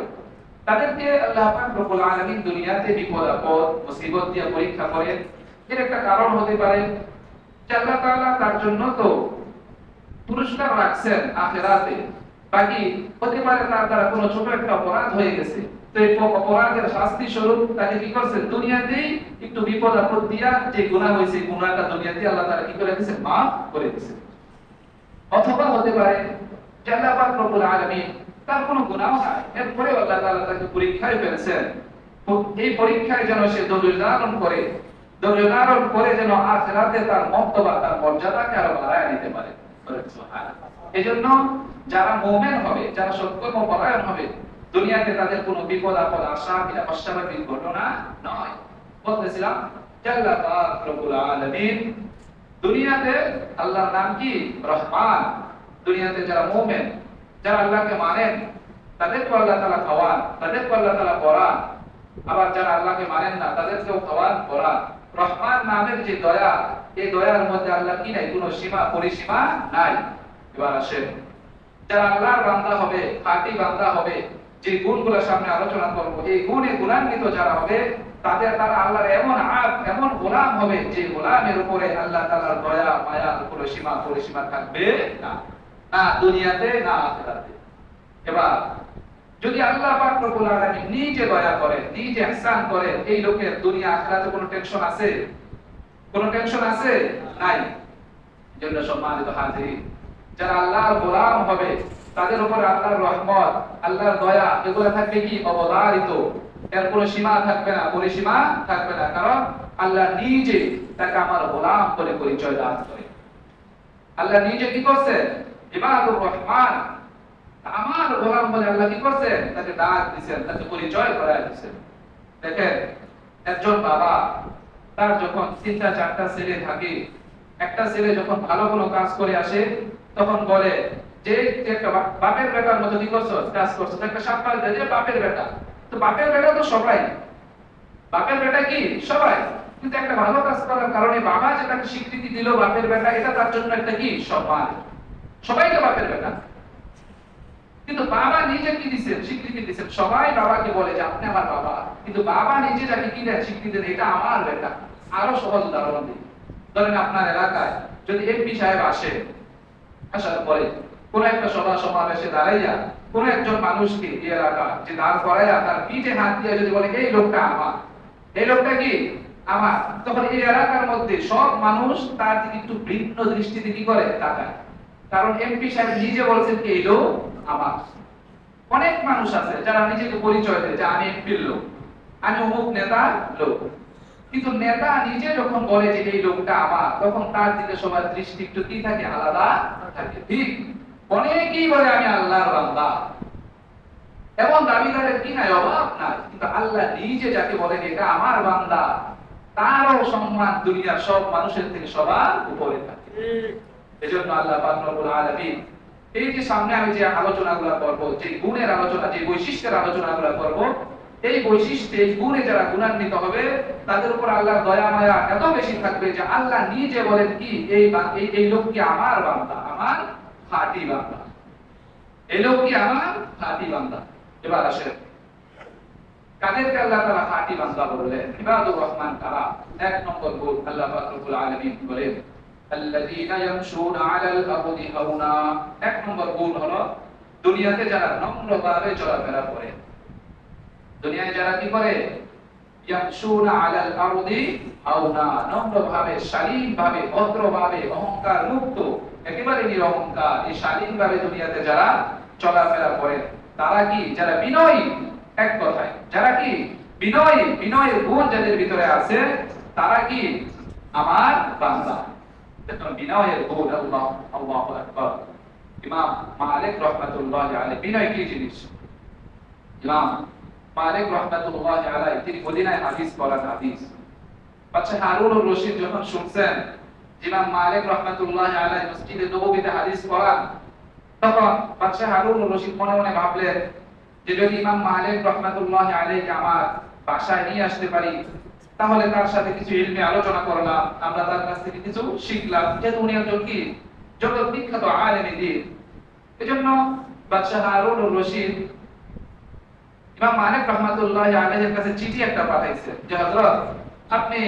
তাদেরকে আল্লাহ পাক রব্বুল আলামিন দুনিয়াতে বিপদ আপদ মুসিবত দিয়ে পরীক্ষা করেন। এর একটা কারণ হতে পারে যে আল্লাহ তাআলা তার জন্য তো পুরস্কার রাখছেন আখিরাতে। বাকি হতে পারে তার দ্বারা কোনো ছোট একটা অপরাধ হয়ে গেছে, তো এই অপরাধের শাস্তি স্বরূপ তাকে কি করছে? দুনিয়াতেই একটু বিপদ আপদ দিয়া যে গুনাহ হয়েছে, গুনাহটা দুনিয়াতে আল্লাহ তাআলা কি করে দিয়েছে? মাফ করে দিয়েছে। অথবা হতে পারে যে আল্লাহ পাক রব্বুল আলামিন তার কোনো গুনাহ নাই, এরপরে আল্লাহ তাআলা তাকে পরীক্ষায় ফেলছেন। এই পরীক্ষায় যেন সে ধৈর্য ধারণ করে, ধৈর্য ধারণ করে যেন আখিরাতে তার মর্তবা, তার মর্যাদাকে আরো বাড়ায় নিতে পারে। সুবহানাল্লাহ। এজন্য যারা মুমিন হবে, যারা সৎকর্ম পরায়ণ হবে, দুনিয়াতে তাদের কোনো বিপদ আপদ আসা এটা অস্বাভাবিক ঘটনা নয়। বলতেছিলাম যে আল্লাহ পাক রব্বুল আলামিন দুনিয়াতে আল্লাহর নাম কি? রহমান। দুনিয়াতে যারা মুমিন, যারা আল্লাহকে মানেন, তাদেরকে আল্লাহ তাআলা খাওয়ান, তাদেরকে আল্লাহ তাআলা পড়ান। আবার যারা আল্লাহকে মানেন না, তাদেরকেও খাওয়ান, পড়ান। রহমান নামের যে দয়া, এই দয়ার মধ্যে আল্লাহ কি নাই? কোনো সীমা পরিসীমা নাই। এবার আসেন, যারা আল্লাহর বান্দা হবে, খাঁটি বান্দা হবে, যে গুণগুলো সামনে আলোচনা করব, এই গুণে গুণান্বিত যারা হবে, তারা আল্লাহর এমন আব্দ, এমন গোলাম হবে, যে গোলামের উপরে আল্লাহ তাআলার দয়া মায়া কোনো সীমা পরিসীমা থাকবে না, না দুনিয়াতে না আখিরাতে। এবার যদি আল্লাহ পাক রব্বুল আলামিন নিজে দয়া করেন, নিজে ইহসান করেন, এই লোকের দুনিয়া আখিরাতে কোনো টেনশন আছে? কোনো টেনশন আছে? নাই। জন্য সম্মানিত হাজিরিন, যারা আল্লাহর গোলাম হবে, তাদের উপর আল্লাহর রহমত, আল্লাহর দয়া এগুলো থাকবে কি? অবধারিত। এর কোনো সীমা থাকবে না, পরিসীমা থাকবে না। কারণ আল্লাহ নিজে তাকে আমার গোলাম করে পরিচয় দান করে। আল্লাহ নিজে কি করছেন? ইবাদুর রহমান, আমার গোলাম বলে আল্লাহ কি করছেন? তাকে ডাক দিয়েছেন, তাকে পরিচয় করায় দিয়েছেন। দেখেন, একজন বাবা, তার যখন 3-4টা ছেলে থাকে, একটা ছেলে যখন ভালো কোনো কাজ করে আসে, তখন বলে যে একটা বাপের বেটার মতো কি করছো? কাজ করছো। একটা সাপ্পাল দেয় যে বাপের বেটা। তো বাপের বেটা তো সবাই, বাপের বেটা কি? সবাই। কিন্তু একটা ভালো কাজ করার কারণে বাবা যে তাকে স্বীকৃতি দিল বাপের বেটা, এটা তার জন্য একটা কি? সম্মান। সবাই তো বাপের বেটা। কিন্তু বাবা নিজে কি দিচ্ছেন? স্বীকৃতি দিচ্ছেন। সবাই বাবাকে বলে যে আপনি আমার বাবা, কিন্তু বাবা নিজে যাকে কি দেন? স্বীকৃতি দেন, এটা আমার বেটা। আরো সহজ উদাহরণ দিই। ধরেন আপনার এলাকায় যদি এমপি সাহেব আসে, আসার পরে কোন একটা সভা সমাবেশে দাঁড়াইয়া কোন একজন মানুষকে এই এলাকা যে দাঁড় করাইয়া তার পিঠে হাত দিয়ে যদি বলে এই লোকটা আমার, এই লোকটা কি আমার, তখন এই এলাকার মধ্যে সব মানুষ তার দিকে একটু ভিন্ন দৃষ্টিতে কি করে? তাকায়। কারণ এমপি সাহেব নিজে বলছেন কি এই লোক আমার। অনেক মানুষ আছে যারা নিজেকে পরিচয় দেয় যে আমি এমপির লোক, আমি অমুক নেতার লোক, কিন্তু নেতা নিজে যখন বলে যে এই লোকটা আমার, তখন তার দিকে সবার দৃষ্টি একটু কি থাকে? আলাদা থাকে। ঠিক অনেকেই বলে আমি আল্লাহর বান্দা, এমন দাবিদারের কি নাই? অভাব নাই। কিন্তু আল্লাহ নিজে যাকে বলেন এটা আমার বান্দা, তারও সম্মান দুনিয়ার সব মানুষের থেকে সবার উপরে থাকে। এজন্য আল্লাহ পাক রব্বুল আলামিন এই যে সামনে আমি যে আলোচনাগুলো করব, যে গুণের আলোচনা, যে বৈশিষ্ট্যের আলোচনাগুলো করব, এই বৈশিষ্ট্যে, এই গুণে যারা গুণান্বিত হবে, তাদের উপর আল্লাহর দয়া মায়া এত বেশি থাকবে যে আল্লাহ নিজে বলেন কি এই লোক কি আমার বান্দা, আমার খাঁটি বান্দা, এই লোক কি আমার খাঁটি বান্দা। এবার আসেন, কাদেরকে আল্লাহ তাআলা খাঁটি বান্দা বললেন? ইবাদুর রহমান কারা? এক নম্বর গুণ আল্লাহ পাক রব্বুল আলামিন বলেন আল্লাযীনা ইয়ামশুনা আলাল আরদি হাওনা। এক নম্বর গুণ হলো দুনিয়াতে যারা নম্রভাবে চলাফেরা করে। দুনিয়ায় যারা কি করে? ইয়ামশুনা আলাল আরদি হাওনা, নম্রভাবে, শালীনভাবে, ভদ্রভাবে, অহংকার মুক্ত, একেবারে নিরহংকার, এই শালীনভাবে দুনিয়াতে যারা চলাফেরা করে তারা কি? যারা বিনয়ী। এক কথায় যারা কি? বিনয়ী। বিনয়ের গুণ যাদের ভিতরে আছে তারা কি? আমার বান্দা। বিনয়ের গুণ। আল্লাহু আকবার। ইমাম মালিক রাহমাতুল্লাহি আলাইহি বিনয় কি জিনিস? ইমাম মালিক রাহমাতুল্লাহি আলাইহি তিনি মদিনায় হাদিস পড়ান। হাদিস বাদশা হারুনুর রশিদ যখন শুনছেন ইমাম মালিক রাহমাতুল্লাহি আলাইহি মসজিদে নববীতে হাদিস পড়ান, তখন বাদশা হারুনুর রশিদ মনে মনে ভাবলেন যে যদি ইমাম মালিক রাহমাতুল্লাহি আলাইহি আমার বাসায় নিয়ে আসতে পারি তাহলে তার সাথে কিছু ইলমি আলোচনা করলাম, আমরা তার কাছ থেকে কিছু শিখলাম, যেহেতু উনি একজন কি জগৎ বিখ্যাত আলেম দ্বীন। এজন্য বাদশা হারুনুর রশিদ ইমাম মালিক রাহমাতুল্লাহি আলাইহির কাছে চিঠি একটা পাঠাইছে যে হযরত আপনি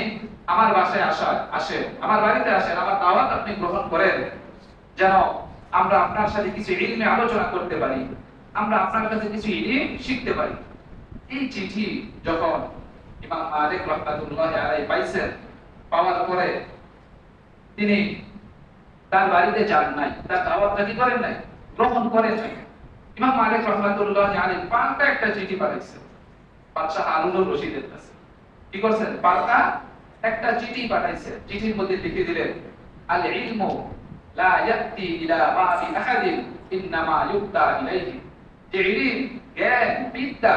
আমার বাসায় আসেন, আমার বাড়িতে আসেন, আমার দাওয়াত আপনি গ্রহণ করেন, যেন আমরা আপনার সাথে কিছু ইলমি আলোচনা করতে পারি, আমরা আপনার কাছে কিছু ইলম শিখতে পারি। এই চিঠি যখন ইমাম মালিক রাহমাতুল্লাহি আলাইহি পাইছেন, পাওয়ার পরে তিনি তার বাড়িতে যান নাই, তার দাওয়াতটা কি করেন নাই? গ্রহণ করেন নাই। ইমাম মালিক রাহমাতুল্লাহি আলাইহি পাল্টা একটা চিঠি পাঠাইছেন বাদশা হারুনুর রশিদের কাছে। কি করছেন? পাল্টা একটা চিঠি পাঠাইছে। চিঠির মধ্যে লিখে দিলেন আল ইলমু লা ইয়াতি ইলা বাবি আহাদিন ইননামা ইউতা ইলাইহি। যে ইলম, জ্ঞান, বিদ্যা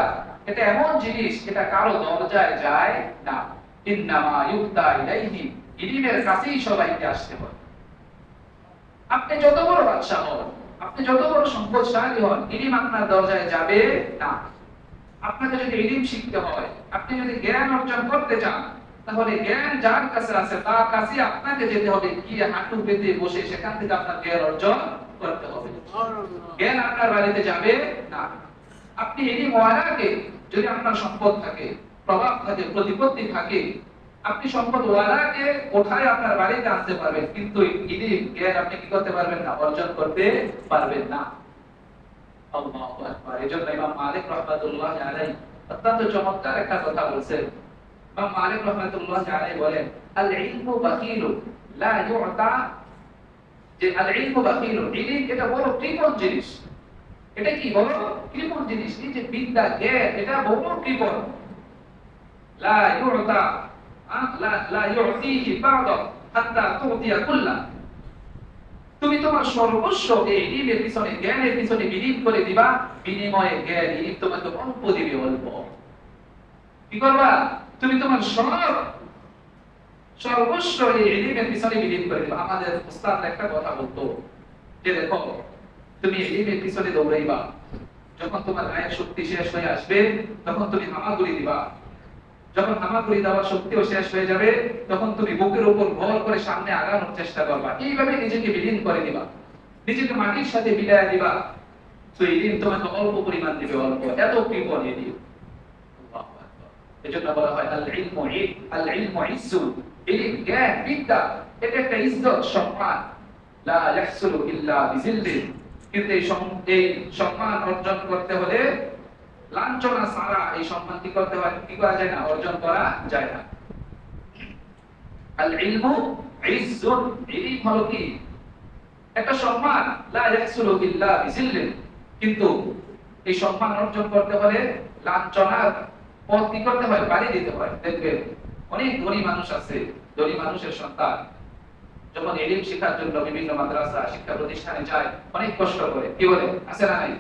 এটা এমন জিনিস এটা কারো দরজায় যায় না। ইননামা ইউতা ইলাইহি, ইলমের কাছেই সবাইকে আসতে হয়। আপনি যত বড় বাদশা হন, আপনি যত বড় সম্পদশালী হন, ইলম আপনার দরজায় যাবে না। আপনাকে যদি ইলম শিখতে হয়, আপনি যদি জ্ঞান অর্জন করতে চান, তাহলে জ্ঞান যার কাছে আছে তার কাছে আপনাকে যেতে হবে, গিয়ে হাঁটু পেতে বসে সেখান থেকে আপনার জ্ঞান অর্জন করতে হবে। জ্ঞান আপনার বাড়িতে যাবে না। আপনি ইলম ওয়ালাকে, যদি আপনার সম্পদ থাকে, প্রভাব থাকে, প্রতিপত্তি থাকে, আপনি সম্পদ ওয়ালাকে কোথায় আপনার বাড়িতে আনতে পারবেন, কিন্তু ইলম জ্ঞান আপনি কি করতে পারবেন না? অর্জন করতে পারবেন না। আল্লাহু আকবার। এজন্য ইমাম মালিক রাহমাতুল্লাহি আলাইহি অত্যন্ত চমৎকার একটা কথা বলেন। ইমাম মালিক রাহমাতুল্লাহি আলাইহি বলেন আল ইলমু বাখিলু লা ইউতা। যে আল ইলমু বাখিলু, ইলম এটা বড় কৃপণ জিনিস। এটা কি বড় কৃপণ জিনিস? এই যে বিদ্যা, জ্ঞান এটা বড় কৃপণ। লা ইউতা লা ইউতিহি বা'দা হাত্তা তুতিয়া কুল্লা। তুমি তোমার সর্বস্ব এই ইলমের পিছনে, জ্ঞানের পিছনে বিলীন করে দিবা, বিনিময়ে জ্ঞান ইলম তোমাকে অল্প দিবে, অল্প। কি করবা? তুমি তোমার সর্বস্ব এই ইলমের পিছনে বিলীন করে দিবা। আমাদের উস্তাদ একটা কথা বলতো যে দেখো, তুমি ইলমের পিছনে দৌড়াইবা, যখন তোমার গায়ের শক্তি শেষ হয়ে আসবে তখন তুমি হামাগুড়ি দিবা, যখন হামাগুড়ি দেওয়ার শক্তিও শেষ হয়ে যাবে তখন তুমি বুকের উপর ভর করে সামনে আগানোর চেষ্টা করবা। এইভাবে নিজেকে বিলীন করে দিবা, নিজেকে মাটির সাথে বিলিয়ে দিবা। তো ইলম তোমাকে অল্প পরিমাণ দিবে, অল্প। এত কৃপণ ইলম। আল্লাহু আকবার। এজন্য বলা হয় আল ইলমু ইজ্জু। ইলম, জ্ঞান, বিদ্যা এটা একটা ইজ্জত, সম্মান। লা ইয়াহসুলু ইল্লা বিজিল্লিন। কিন্তু এই সম্মান অর্জন করতে হলে লাঞ্ছনা ছাড়া এই সম্মান কি করতে হয়? কি করা যায় না? অর্জন করা যায় না। আল ইলমু ইজ্জুন, ইলম হলো কি? একটা সম্মান। লা ইয়াহসুলু ইল্লা বিজিল্লিন। কিন্তু এই সম্মান অর্জন করতে হলে লাঞ্ছনার পথ কি করতে হয়? পাড়ি দিতে হয়। দেখবেন অনেক ধনী মানুষ আছে, ধনী মানুষের সন্তান যখন ইলম শেখার জন্য বিভিন্ন মাদ্রাসা, শিক্ষা প্রতিষ্ঠানে যায়, অনেক কষ্ট করে। কি বলে? আছে না নাই?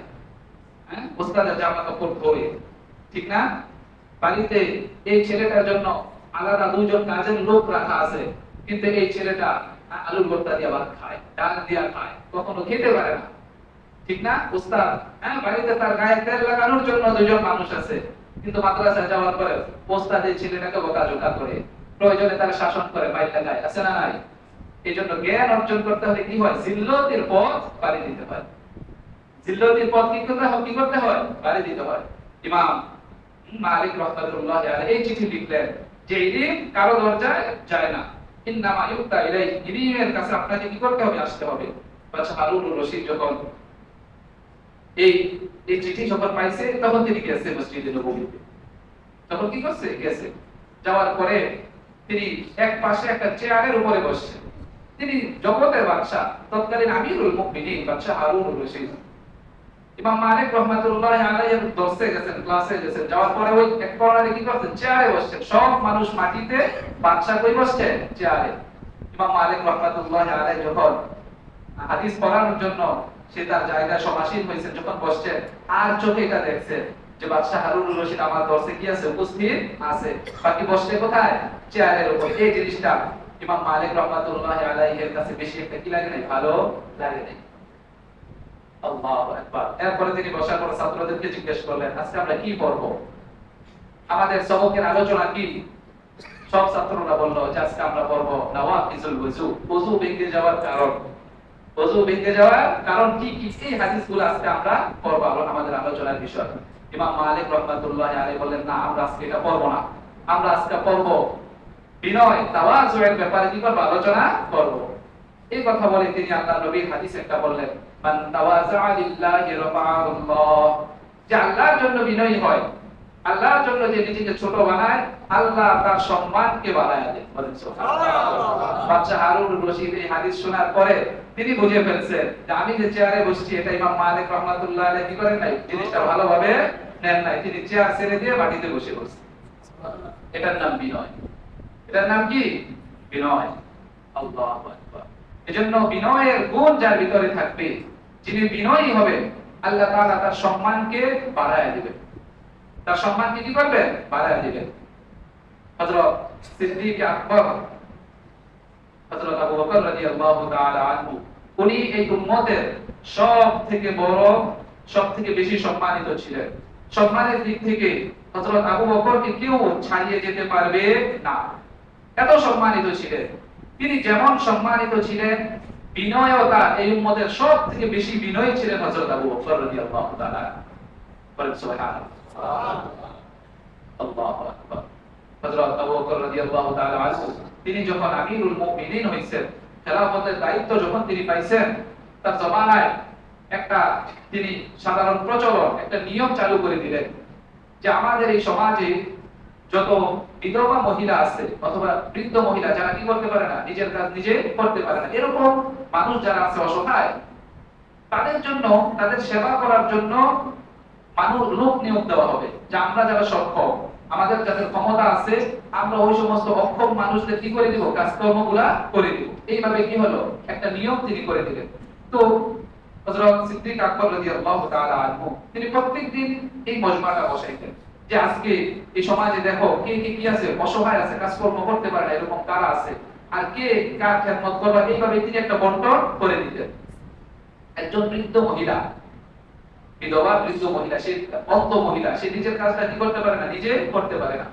ওস্তাদের জামা কাপড় ধোয়, ঠিক না? বাড়িতে এই ছেলেটার জন্য আলাদা দুইজন কাজের লোক রাখা আছে, কিন্তু এই ছেলেটা আলুর ভর্তা দিয়ে ভাত খায়, ডাল দিয়ে খায়, কখনো খেতে পারে না, ঠিক না? ওস্তাদ বাড়িতে তার গায়ে তেল লাগানোর জন্য দুইজন মানুষ আছে, কিন্তু মাদ্রাসায় যাওয়ার পরে ওস্তাদ এই ছেলেটাকে বকাঝকা করে, প্রয়োজনে তার শাসন করে, বাইর লাগায়। আছে না নাই? এই জন্য জ্ঞান অর্জন করতে হলে কি হয়? জিল্লতের পথ পাড়ি দিতে হয়। জিল্লতের পথ কি করতে হয়? পাড়ি দিতে হয়। ইমাম মালিক রাহমাতুল্লাহ আলাইহি এই চিঠি লিখলেন যে ইলম কারো দরজায় যায় না, ইন্নামা ইউতা ইলাইহি, ইলমের কাছে আপনাকে কি করতে হবে? আসতে হবে। বাদশা হারুনুর রশিদ যখন এই এই চিঠি যখন পাইছে তখন তিনি গেছে মসজিদে নববীতে। তখন কি করছে? গেছে। যাওয়ার পরে তিনি এক পাশে একটা চেয়ারের উপরে বসছেন। তিনি জগতের বাদশা, তৎকালীন আমিরুল মুমিনিন বাদশা হারুনুর রশিদ। ইমাম মালিক রাহমাতুল্লাহ আলাইহি দর্শে গেছেন, ক্লাসে গেছেন। যাওয়ার পরে ওই এক কর্নারে কি করছেন? চেয়ারে বসছেন। সব মানুষ মাটিতে, বাদশা কই বসছেন? চেয়ারে। ইমাম মালিক রাহমাতুল্লাহ আলাইহি যখন হাদিস পড়ানোর জন্য সে তার জায়গায় সমাসীন হয়েছে, যখন বসছেন আর চোখে এটা দেখছে যে বাদশা হারুনুর রশিদ আমার দর্শে কি আছে? উপস্থিত আছে। বাকি বসছে কোথায়? চেয়ারের উপর। এই জিনিসটা ইমাম মালিক রাহমাতুল্লাহ আলাইহি এর কাছে বেশি একটা কি লাগে নাই? ভালো লাগে নাই। আল্লাহু আকবার। এরপরে তিনি বসার পর ছাত্রদেরকে জিজ্ঞেস করলেন, আজকে আমরা কি পড়ব? আমাদের সবকের আলোচনা কি? সব ছাত্ররা বলল যে আজকে আমরা পড়ব নওয়াকিজুল ওযু, ওযু ভেঙে যাওয়ার কারণ। ওযু ভেঙে যাওয়ার কারণ কি কি? এই হাদিসগুলো আজকে আমরা পড়ব, আমাদের আলোচনার বিষয়। ইমাম মালিক রাহমাতুল্লাহ আলাইহি বললেন, না, আমরা আজকে এটা পড়ব না। আমরা আজকে পড়ব বিনয়, তাওয়াজুয়ের ব্যাপারে কি করব? আলোচনা করব। এই কথা বলে তিনি আল্লাহর নবীর হাদিস একটা বললেন, মান তাওয়াজা লিল্লাহি রাফাআহুল্লাহ, যে আল্লাহর জন্য বিনয়ী হয়, আল্লাহর জন্য যে নিজেকে ছোট বানায়, আল্লাহ তার সম্মানকে বাড়ায় দেন। বলেন সুবহানাল্লাহ। বাদশা হারুনুর রশিদ এই হাদিস শোনার পরে তিনি বুঝে ফেলছেন যে আমি যে চেয়ারে বসছি এটা ইমাম মালিক রাহমাতুল্লাহ আলাইহি কি করেন নাই? জিনিসটা ভালোভাবে নেন নাই। তিনি চেয়ার ছেড়ে দিয়ে মাটিতে বসে পড়ছেন। এটার নাম বিনয়। এটার নাম কি? বিনয়। আল্লাহু আকবার। এজন্য বিনয়ের গুণ যার ভিতরে থাকবে, যিনি বিনয়ী হবে, আল্লাহ তাআলা তার সম্মানকে বাড়ায় দিবেন। তার সম্মানকে কি করবেন? বাড়ায় দিবেন। হযরত সিদ্দিক আকবর, হযরত আবু বকর রাদিয়াল্লাহু তাআলা আনহু, উনি এই উম্মতের সবথেকে বড়, সবথেকে বেশি সম্মানিত ছিলেন। সম্মানের দিক থেকে হযরত আবু বকরকে কেউ ছাড়িয়ে যেতে পারবে না। এত সম্মানিত ছিলেন। তিনি যেমন সম্মানিত ছিলেন, বিনয়তা এই উম্মতের সবথেকে বেশি বিনয়ী ছিলেন হযরত আবু বকর রাদিয়াল্লাহু তাআলা। বলেন সুবহানাল্লাহ। আল্লাহু আকবার। হযরত আবু বকর রাদিয়াল্লাহু তাআলা আনহু তিনি যখন আমিরুল মুমিনিন হইছেন, খেলাফতের দায়িত্ব যখন তিনি পাইছেন, তার জমানায় একটা তিনি সাধারণ প্রচলন, একটা নিয়ম চালু করে দিলেন যে আমাদের এই সমাজে যত বিধবা মহিলা আছে অথবা বৃদ্ধ মহিলা যারা কি করতে পারে না, নিজের কাজ নিজে করতে পারে না, এরকম মানুষ যারা আছে অসহায়, তাদের জন্য, তাদের সেবা করার জন্য মানুষ লোক নিয়োগ দেওয়া হবে। যে আমরা যারা সক্ষম, আমাদের যাদের ক্ষমতা আছে, আমরা ওই সমস্ত অক্ষম মানুষদের কি করে দিব? কাজকর্মগুলা করে দিব। এইভাবে কি হলো? একটা নিয়ম তিনি করে দিলেন। তো হযরত সিদ্দিক আকবর রাদিয়াল্লাহু তাআলা আনহু তিনি প্রত্যেকদিন এই মজমাটা বসাইতেন যে আজকে এই সমাজে দেখো কে কে কি আছে, অসহায় আছে, কাজকর্ম করতে পারে না, এরকম কারা আছে, আর কে কার খেদমত করবে। এইভাবে তিনি একটা বন্টন করে দিতেন। একজন বৃদ্ধ মহিলা, বিধবা বৃদ্ধ মহিলা, সে অন্ধ মহিলা, সে নিজের কাজটা কি করতে পারে না, নিজে করতে পারে না।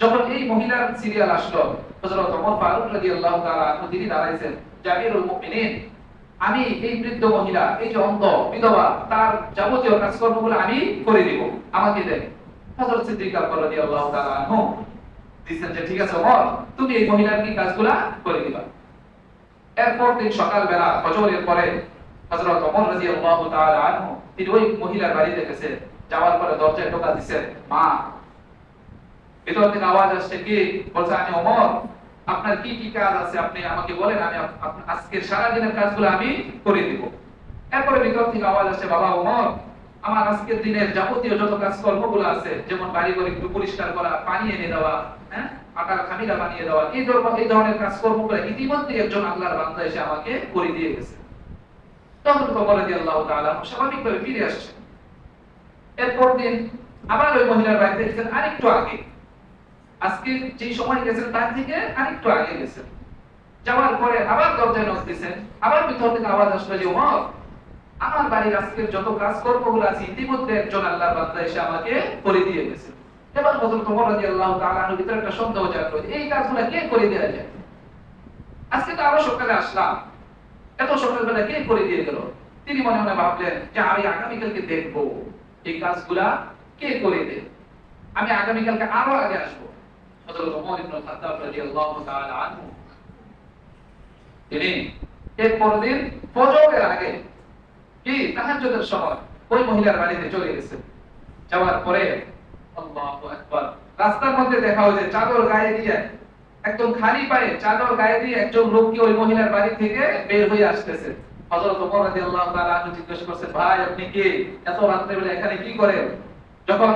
যখন এই মহিলার সিরিয়াল আসলো, হযরত ওমর ফারুক রাদিয়াল্লাহু তাআলা আনহু তিনি দাঁড়াইছেন, আমিরুল মুমিনিন, আমি এই বৃদ্ধ মহিলা, এই যে অন্ধ বিধবা, তার যাবতীয় কাজকর্মগুলো আমি করে দিব, আমাকে দেন। হযরত সিদ্দিক আকবর রাদিয়াল্লাহু তাআলা আনহু দিছেন যে ঠিক আছে ওমর, তুমি এই মহিলার কি কাজগুলা করে দিবা। এরপর দিন সকালবেলা ফজরের পরে হযরত ওমর রাদিয়াল্লাহু তাআলা আনহু তিনি ওই মহিলার বাড়িতে গেছেন। যাওয়ার পরে দরজায় টোকা দিয়েছেন, মা, ভিতর থেকে আওয়াজ আসছে, কি বলছে? আমি ওমর, আপনার কি কি কাজ আছে আপনি আমাকে বলেন, আমি আজকের সারা দিনের কাজগুলো আমি করে দিব। এরপরে ভিতর থেকে আওয়াজ আসছে, বাবা ওমর, আমার আজকের দিনের যাবতীয় যত কাজকর্মগুলো আছে, যেমন বাড়ি ঘর একটু পরিষ্কার করা, পানি এনে দেওয়া, হ্যাঁ, আটার খামিরা বানিয়ে দেওয়া, এই ধরনের কাজকর্মগুলো ইতিমধ্যে একজন আল্লাহর বান্দা এসে আমাকে করে দিয়ে গেছে। তখন ওমর রাদিয়াল্লাহু তাআলা স্বাভাবিকভাবে ফিরে আসছে। এরপর দিন আবার ওই মহিলার বাড়িতে গেছেন, আরেকটু আগে, আজকে যে সময় গেছেন তার থেকে আরেকটু আগে গেছেন। যাওয়ার পরে আবার দরজায় নক দিয়েছেন, আবার ভিতর থেকে আওয়াজ আসলো যে ওমর, আমার বাড়ির আজকের যত কাজকর্মগুলো আছে ইতিমধ্যে একজন আল্লাহর বান্দা এসে আমাকে করে দিয়ে গেছে। এবার হযরত ওমর রাদিয়াল্লাহু তাআলা আনহু ভিতরে একটা সন্দেহ জাগলো, এই কাজগুলো কে করে দেয়া যায়? আজকে তো আরো সকালে আসলাম, এত সকালবেলা কে করে দিয়ে গেল? তিনি মনে মনে ভাবলেন যে আমি আগামীকালকে দেখবো এই কাজগুলা কে করে দেয়। আমি আগামীকালকে আরো আগে আসবো। হযরত ওমর ইবনে খাত্তাব রাদিয়াল্লাহু তাআলা আনহু তিনি এর পরের দিন ফজরের আগে কি তাহাজ্জুদের সময় ওই মহিলার বাড়িতে চলে গেছে। যাওয়ার পরে আল্লাহু আকবার, রাস্তার মধ্যে দেখা হয়েছে চাদর গায়ে দিয়ে, একদম খালি পায়ে চাদর গায়ে দিয়ে একজন লোক কি ওই মহিলার বাড়ি থেকে বের হয়ে আসতেছে। হযরত ওমর রাদিয়াল্লাহু তাআলা আনহু জিজ্ঞেস করছেন, ভাই আপনি কে, এত রাতে বেলা এখানে কি করেন? যখন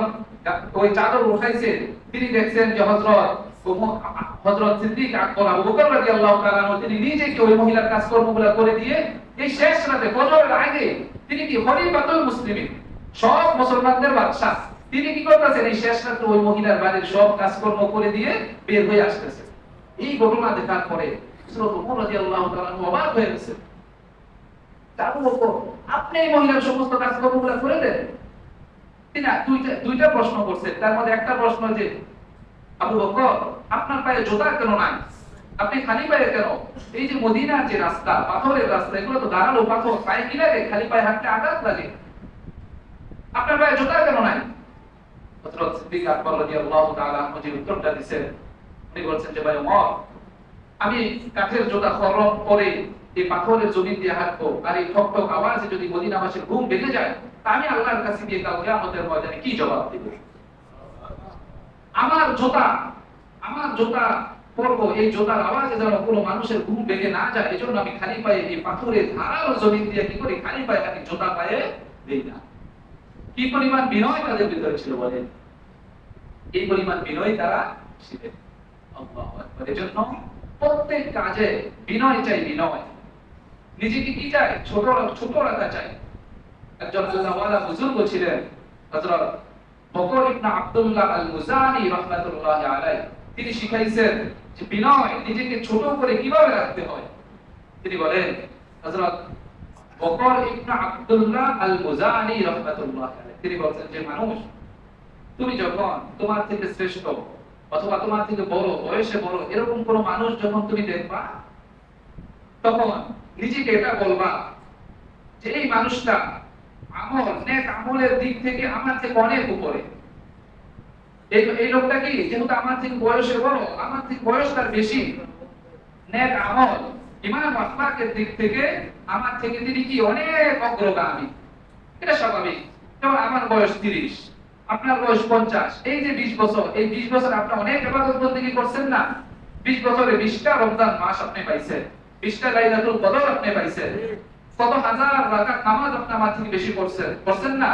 ওই চাদর উঠাইছে তিনি দেখছেন যে হযরত সিদ্দিক আকবর আবু বকর রাদিয়াল্লাহু তাআলা আনহু তিনি নিজে কি ওই মহিলার কাজকর্মগুলো করে দিয়ে এই শেষ রাতে ফজরের আগে তিনি কি খলিফাতুল মুসলিমিন, সব মুসলমানদের বাদশা, তিনি কি করতেছেন এই শেষ রাতে ওই মহিলার বাড়ির সব কাজকর্ম করে দিয়ে বের হয়ে আসতেছে। এই ঘটনা দেখার পরে হযরত ওমর রাদিয়াল্লাহু তাআলা আনহু অবাক হয়ে গেছে। আবু বকর, আপনি এই মহিলার সমস্ত কাজকর্মগুলো করে দেন? তিনি দুইটা প্রশ্ন করছেন। তার মধ্যে একটা প্রশ্ন যে, আবু বকর আপনার পায়ে জুতা কেন নাই? আপনি খালি পায়ে কেন? এই যে মদিনার যে রাস্তা, পাথরের রাস্তা, এগুলো তো ধারালো পাথর, পায়ে কি লাগে? খালি পায়ে হাঁটতে আঘাত লাগে। আপনার পায়ে জুতা কেন নাই? হযরত সিদ্দিক আকবর রাদিয়াল্লাহু তাআলা আনহু যে উত্তরটা দিয়েছেন, উনি বলছেন যে, ভাই ওমর, আমি কাঠের জুতা খরম পরে এই পাথরের জমিন দিয়ে হাঁটবো, আর এই ঠক ঠক আওয়াজে যদি মদিনাবাসীর ঘুম ভেঙে যায়, তা আমি আল্লাহর কাছে গিয়ে কাল কিয়ামতের ময়দানে কি জবাব দেব? আমার জুতা পরবো, এই জুতার আওয়াজে যেন কোনো মানুষের ঘুম ভেঙে না যায়, এজন্য আমি খালি পায়ে এই পাথরের ধারালো জমিন দিয়ে কি করি, খালি পায়ে হাঁটি, জুতা পায়ে দেই না। কি পরিমাণ বিনয় তাদের ভিতরে ছিল বলেন, এই পরিমাণ বিনয় তারা ছিলেন। আল্লাহু আকবার। এজন্য প্রত্যেক কাজে বিনয় চাই, বিনয়। নিজেকে কি চাই? ছোট রাখা চাই। একজন আল্লাহওয়ালা বুজুর্গ ছিলেন হযরত বকর ইবনে আব্দুল্লাহ আল মুজানি রাহমাতুল্লাহি আলাইহি, তিনি শিখাইছেন যে বিনয়, নিজেকে ছোট করে কিভাবে রাখতে হয়। তিনি বলেন, হযরত বকর ইবনে আব্দুল্লাহ আল মুজানি রাহমাতুল্লাহি আলাইহি তিনি বলেন যে, মানুষ তুমি যখন তোমার থেকে শ্রেষ্ঠ অথবা তোমার থেকে বড়, বয়সে বড় এরকম কোন মানুষ যখন তুমি দেখবা, তখন নিজেকে এটা বলবা যে এই মানুষটা নেক আমলের দিক থেকে আমার থেকে অনেক উপরে। এই লোকটা কি, যেহেতু আমার থেকে বয়সে বড়, আমার থেকে বয়স তার বেশি, নেক আমল ইমান আখলাকের দিক থেকে আমার থেকে তিনি কি অনেক অগ্রগামী। এটা স্বাভাবিক। যেমন আমার বয়স 30, আপনার বয়স 50, এই যে 20 বছর, এই 20 বছর আপনি অনেক ইবাদত বন্দেগী করছেন না? 20 বছরে 20টা রমজান মাস আপনি পাইছেন, 20টা লাইলাতুল কদর আপনি পাইছেন, কত হাজার রাকাত নামাজ আপনি আমার থেকে বেশি করছেন না?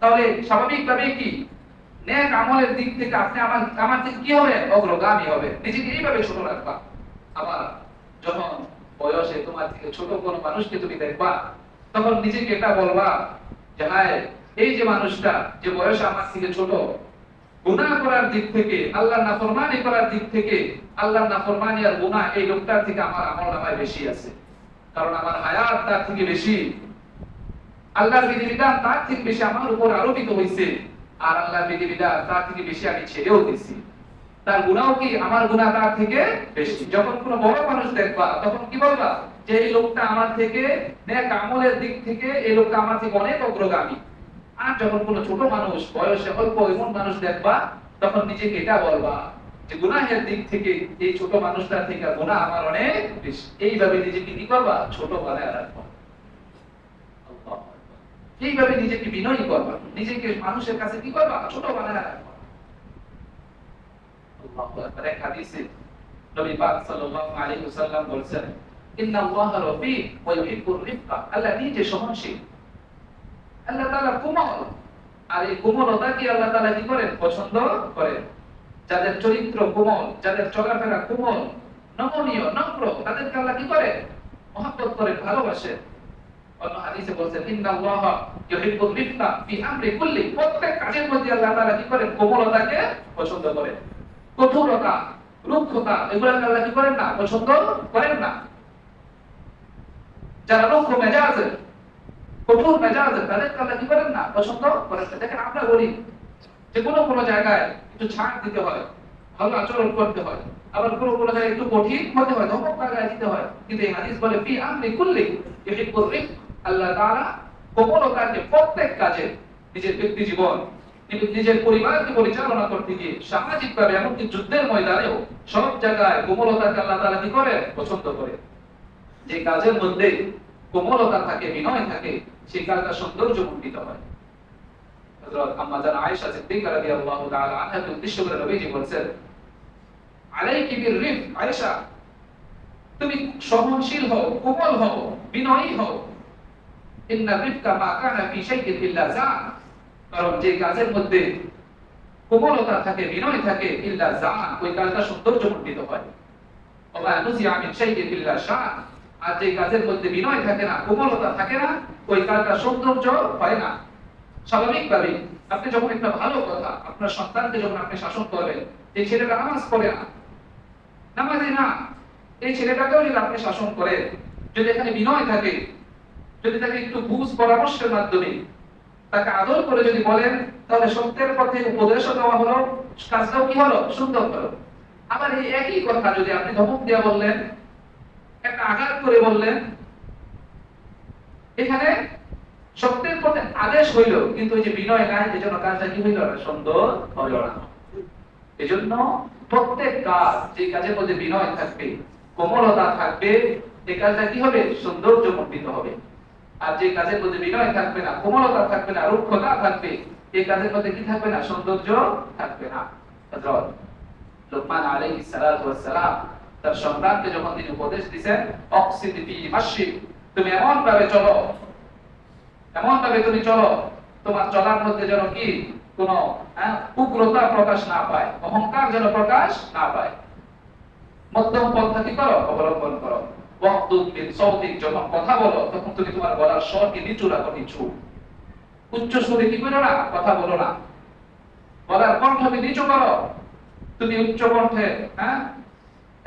তাহলে স্বাভাবিকভাবে কি নেক আমলের দিক থেকে আপনি আমার থেকে কি হবে? অগ্রগামী হবে। নিজেকে এইভাবে ছোট রাখবা। আবার যখন বয়সে তোমার থেকে ছোট কোন মানুষকে তুমি দেখবা, তখন নিজেকে এটা বলবা যে, হায়, এই যে মানুষটা যে বয়সে আমার থেকে ছোট, গুনাহ করার দিক থেকে, আল্লাহর নাফরমানি করার দিক থেকে, আল্লাহর নাফরমানি আর গুনাহ এই লোকটার থেকে আমার আমলনামায় বেশি আছে। কারণ আমার হায়াত তার থেকে বেশি, আল্লাহর বিধিবিধান তার থেকে বেশি আমার উপর আরোপিত হয়েছে, আর আল্লাহর বিধিবিধান তার থেকে বেশি আমি ছেড়েও দিয়েছি। তার গুনাহ কি, আমার গুনাহ তার থেকে বেশি। যখন কোনো বড় মানুষ দেখবা, তখন কি বলবা যে এই লোকটা আমার থেকে নেক আমলের দিক থেকে এই লোকটা আমার থেকে অনেক অগ্রগামী। আর যখন কোনো ছোট মানুষ, বয়সে অল্প এমন মানুষ দেখবা, তখন নিজেকে এটা বলবা যে গুনাহের দিক থেকে এই ছোট মানুষটার থেকে গুনাহ আমার অনেক বেশি। এইভাবে নিজেকে কি করবা? ছোট বানায় রাখবা। আল্লাহু আকবার। এইভাবে নিজেকে বিনয়ী করবা, নিজেকে মানুষের কাছে কি করবা? ছোট বানায় রাখবা। আল্লাহু আকবার। এক হাদিসে নবী পাক সাল্লাল্লাহু আলাইহি ওয়াসাল্লাম বলেছেন, ইন্নাল্লাহা রাফিক ওয়া ইউহিব্বুর রিফকা। আল্লাহ নিজে সহনশীল, আল্লাহ তাআলা কোমল, আর এই কোমলতা কি আল্লাহ তাআলা কি করেন? পছন্দ করেন। যাদের চরিত্র কোমল, যাদের চলাফেরা কোমল, নমনীয়, নম্র, তাদেরকে আল্লাহ কি করে? মহব্বত করেন, ভালোবাসেন। অন্য হাদিসে বলেছেন, ইন্নাল্লাহা ইউহিব্বুর রিফকা ফি আমরি কুল্লি। প্রত্যেক কাজের মধ্যে আল্লাহ তাআলা কি করেন? কোমলতাকে পছন্দ করেন। কঠোরতা, রুক্ষতা এগুলোকে আল্লাহ কি করেন না? পছন্দ করেন না। যারা রুক্ষ মেজাজের, কঠোর মেজাজের, তাদেরকে আল্লাহ কি করেন না? পছন্দ করেন না। দেখেন, আমরা বলি যে কোনো জায়গায় একটু ছাড় দিতে হয়, ভালো আচরণ করতে হয়, আবার কোনো জায়গায় একটু কঠিন হতে হয়, ধমক লাগায় দিতে হয়। কিন্তু এই হাদিস বলে ফি আমরি কুল্লি ইউহিব্বুর রিফক। আল্লাহ তাআলা কোমলতাকে প্রত্যেক কাজে, নিজের ব্যক্তি জীবন, নিজের পরিবারকে পরিচালনা করতে গিয়ে সামাজিকভাবে এমনকি যুদ্ধের ময়দানেও সব জায়গায় কোমলতাকে আল্লাহ তাআলা কি করে পছন্দ করে। যে কাজের মধ্যে কোমলতা থাকে, বিনয় থাকে, সেই কাজটা সৌন্দর্যমণ্ডিত হয়। হযরত আম্মা জান আয়েশা সিদ্দিকা রাদিয়াল্লাহু তাআলা আনহাকে উদ্দেশ্য করে নবীজি বলেন, আলাইকি বিররিফ আয়েশা, তুমি সহনশীল হও, কোমল হও, বিনয়ী হও। ইন্না রিফকা মা কানা ফি শাইইন ইল্লা জান, কারণ যে কাজের মধ্যে কোমলতা থাকে, বিনয় থাকে, ইল্লা জান, ওই কাজটা সৌন্দর্যমণ্ডিত হয়। ওয়া নুজিআ মিন শাইইন ইল্লা শান, আর যে কাজের মধ্যে বিনয় থাকে না, কোমলতা থাকে না, ওই কাজটা সৌন্দর্য হয় না। স্বাভাবিকভাবে আপনি যখন একটা ভালো কথা আপনার সন্তানকে যখন আপনি শাসন করবেন, এই ছেলেটা নামাজ পড়ে না, নামাজি না, এই ছেলেটাকেও যদি আপনি শাসন করেন, যদি এখানে বিনয় থাকে, যদি তাকে একটু বুঝ পরামর্শের মাধ্যমে তাকে আদর করে যদি বলেন, তাহলে সত্যের পথে উপদেশও দেওয়া হলো, কাজটাও কি হলো সুন্দর হলো। আবার এই একই কথা যদি আপনি ধমক দিয়ে বললেন, একটা আঘাত করে বললেন, এখানে সত্যের পথে আদেশ হইল কিন্তু ওই যে বিনয় নাই, এজন্য কাজটা কি হইল না, সুন্দর হইল না। এজন্য প্রত্যেক কাজ, যে কাজের মধ্যে বিনয় থাকবে, কোমলতা থাকবে, এই কাজটা কি হবে সৌন্দর্যমণ্ডিত হবে। আর যে কাজের মধ্যে বিনয় থাকবে না, কোমলতা থাকবে না, রুক্ষতা থাকবে, এই কাজের মধ্যে কি থাকবে না, সৌন্দর্য থাকবে না। হযরত লুকমান আলাইহিস সালাতু ওয়াস সালাম তার সন্তানকে যখন তিনি উপদেশ দিবেন, অকসিদ ফি মাশি, তুমি এমন ভাবে চলো, এমন ভাবে তুমি চলো, তোমার চলার মধ্যে যেন কি কোনো উগ্রতা প্রকাশ না পায়, অহংকার যেন প্রকাশ না পায়। মধ্যম পন্থা কি করো, অবলম্বন করো। ওয়াকতুব বিন সাউতিক, যখন কথা বলো তখন তুমি তোমার গলার স্বরকে নিচু রাখো, নিচু, উচ্চ সুরে কি করো না, কথা বলো না। গলার কণ্ঠকে নিচু করো, তুমি উচ্চ কণ্ঠে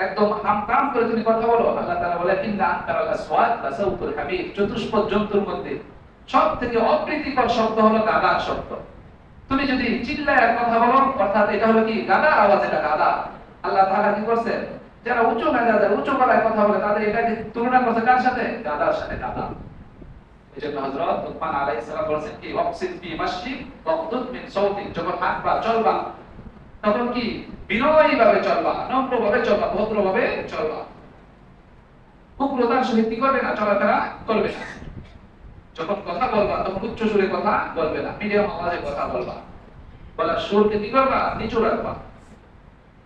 একদম হামকাম করে তুমি কথা বলো। আল্লাহ তাআলা বলেন, ইন্না আনকারাল আসওয়াত লাসাউতুল হামির, চতুষ্পদ জন্তুর মধ্যে সবথেকে অপ্রীতিকর শব্দ হলো গাদার শব্দ। তুমি যদি চিল্লায় কথা বলো, অর্থাৎ এটা হলো কি গাদার আওয়াজ, এটা গাদা। আল্লাহ তাআলা কি করছেন, যারা উচ্চ মেজাজের উচ্চ গলায় কথা বলে তাদের এটাকে তুলনা করছে কার সাথে, গাদার সাথে, গাদা। এজন্য হযরত লুকমান আলাইহিস সালাম বলেন কি, ওয়াকসিদ ফি মাশি ওয়াকদুদ মিন সাউতিক, যখন হাঁটবা চলবা তখন কি বিনয়ী ভাবে চলবা, নম্রভাবে চলবা, ভদ্রভাবে চলবা। উগ্রতার সহিত কি করবে না, চলাফেরা করবে না। যখন কথা বলবা তখন উচ্চ সুরে কথা বলবে না, মিডিয়াম আওয়াজে কথা বলবা, বলার সুরকে কি করবা, নিচু রাখবা।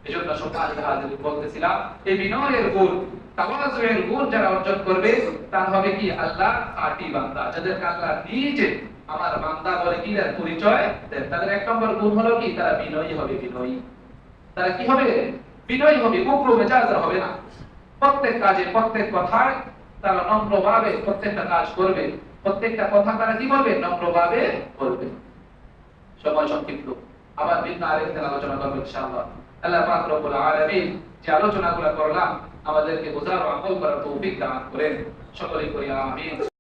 এজন্য সকাল হাজির বলতেছিলাম, এই বিনয়ের গুণ, তাওয়াজুয়ের গুণ যারা অর্জন করবে তারা হবে কি আল্লাহ খাঁটি বান্দা, যাদেরকে আল্লাহ নিজে আমার বান্দা বলে কি এর পরিচয় দেন। তাদের এক নম্বর গুণ হলো কি, তারা বিনয়ী হবে, বিনয়ী। তারা কি হবে, বিনয়ী হবে, উগ্র মেজাজের হবে না। প্রত্যেক কাজে, প্রত্যেক কথায় তারা নম্রভাবে প্রত্যেকটা কাজ করবে, প্রত্যেকটা কথা তারা কি বলবে, নম্রভাবে বলবে। সময় সংক্ষিপ্ত, আবার ভিন্ন আরেকদিন আলোচনা করব ইনশাআল্লাহ। আল্লাহ পাক রব্বুল আলামিন যে আলোচনাগুলো করলাম আমাদেরকে বোঝার ও আমল করার তৌফিক দান করেন, সকলেই করি আমিন।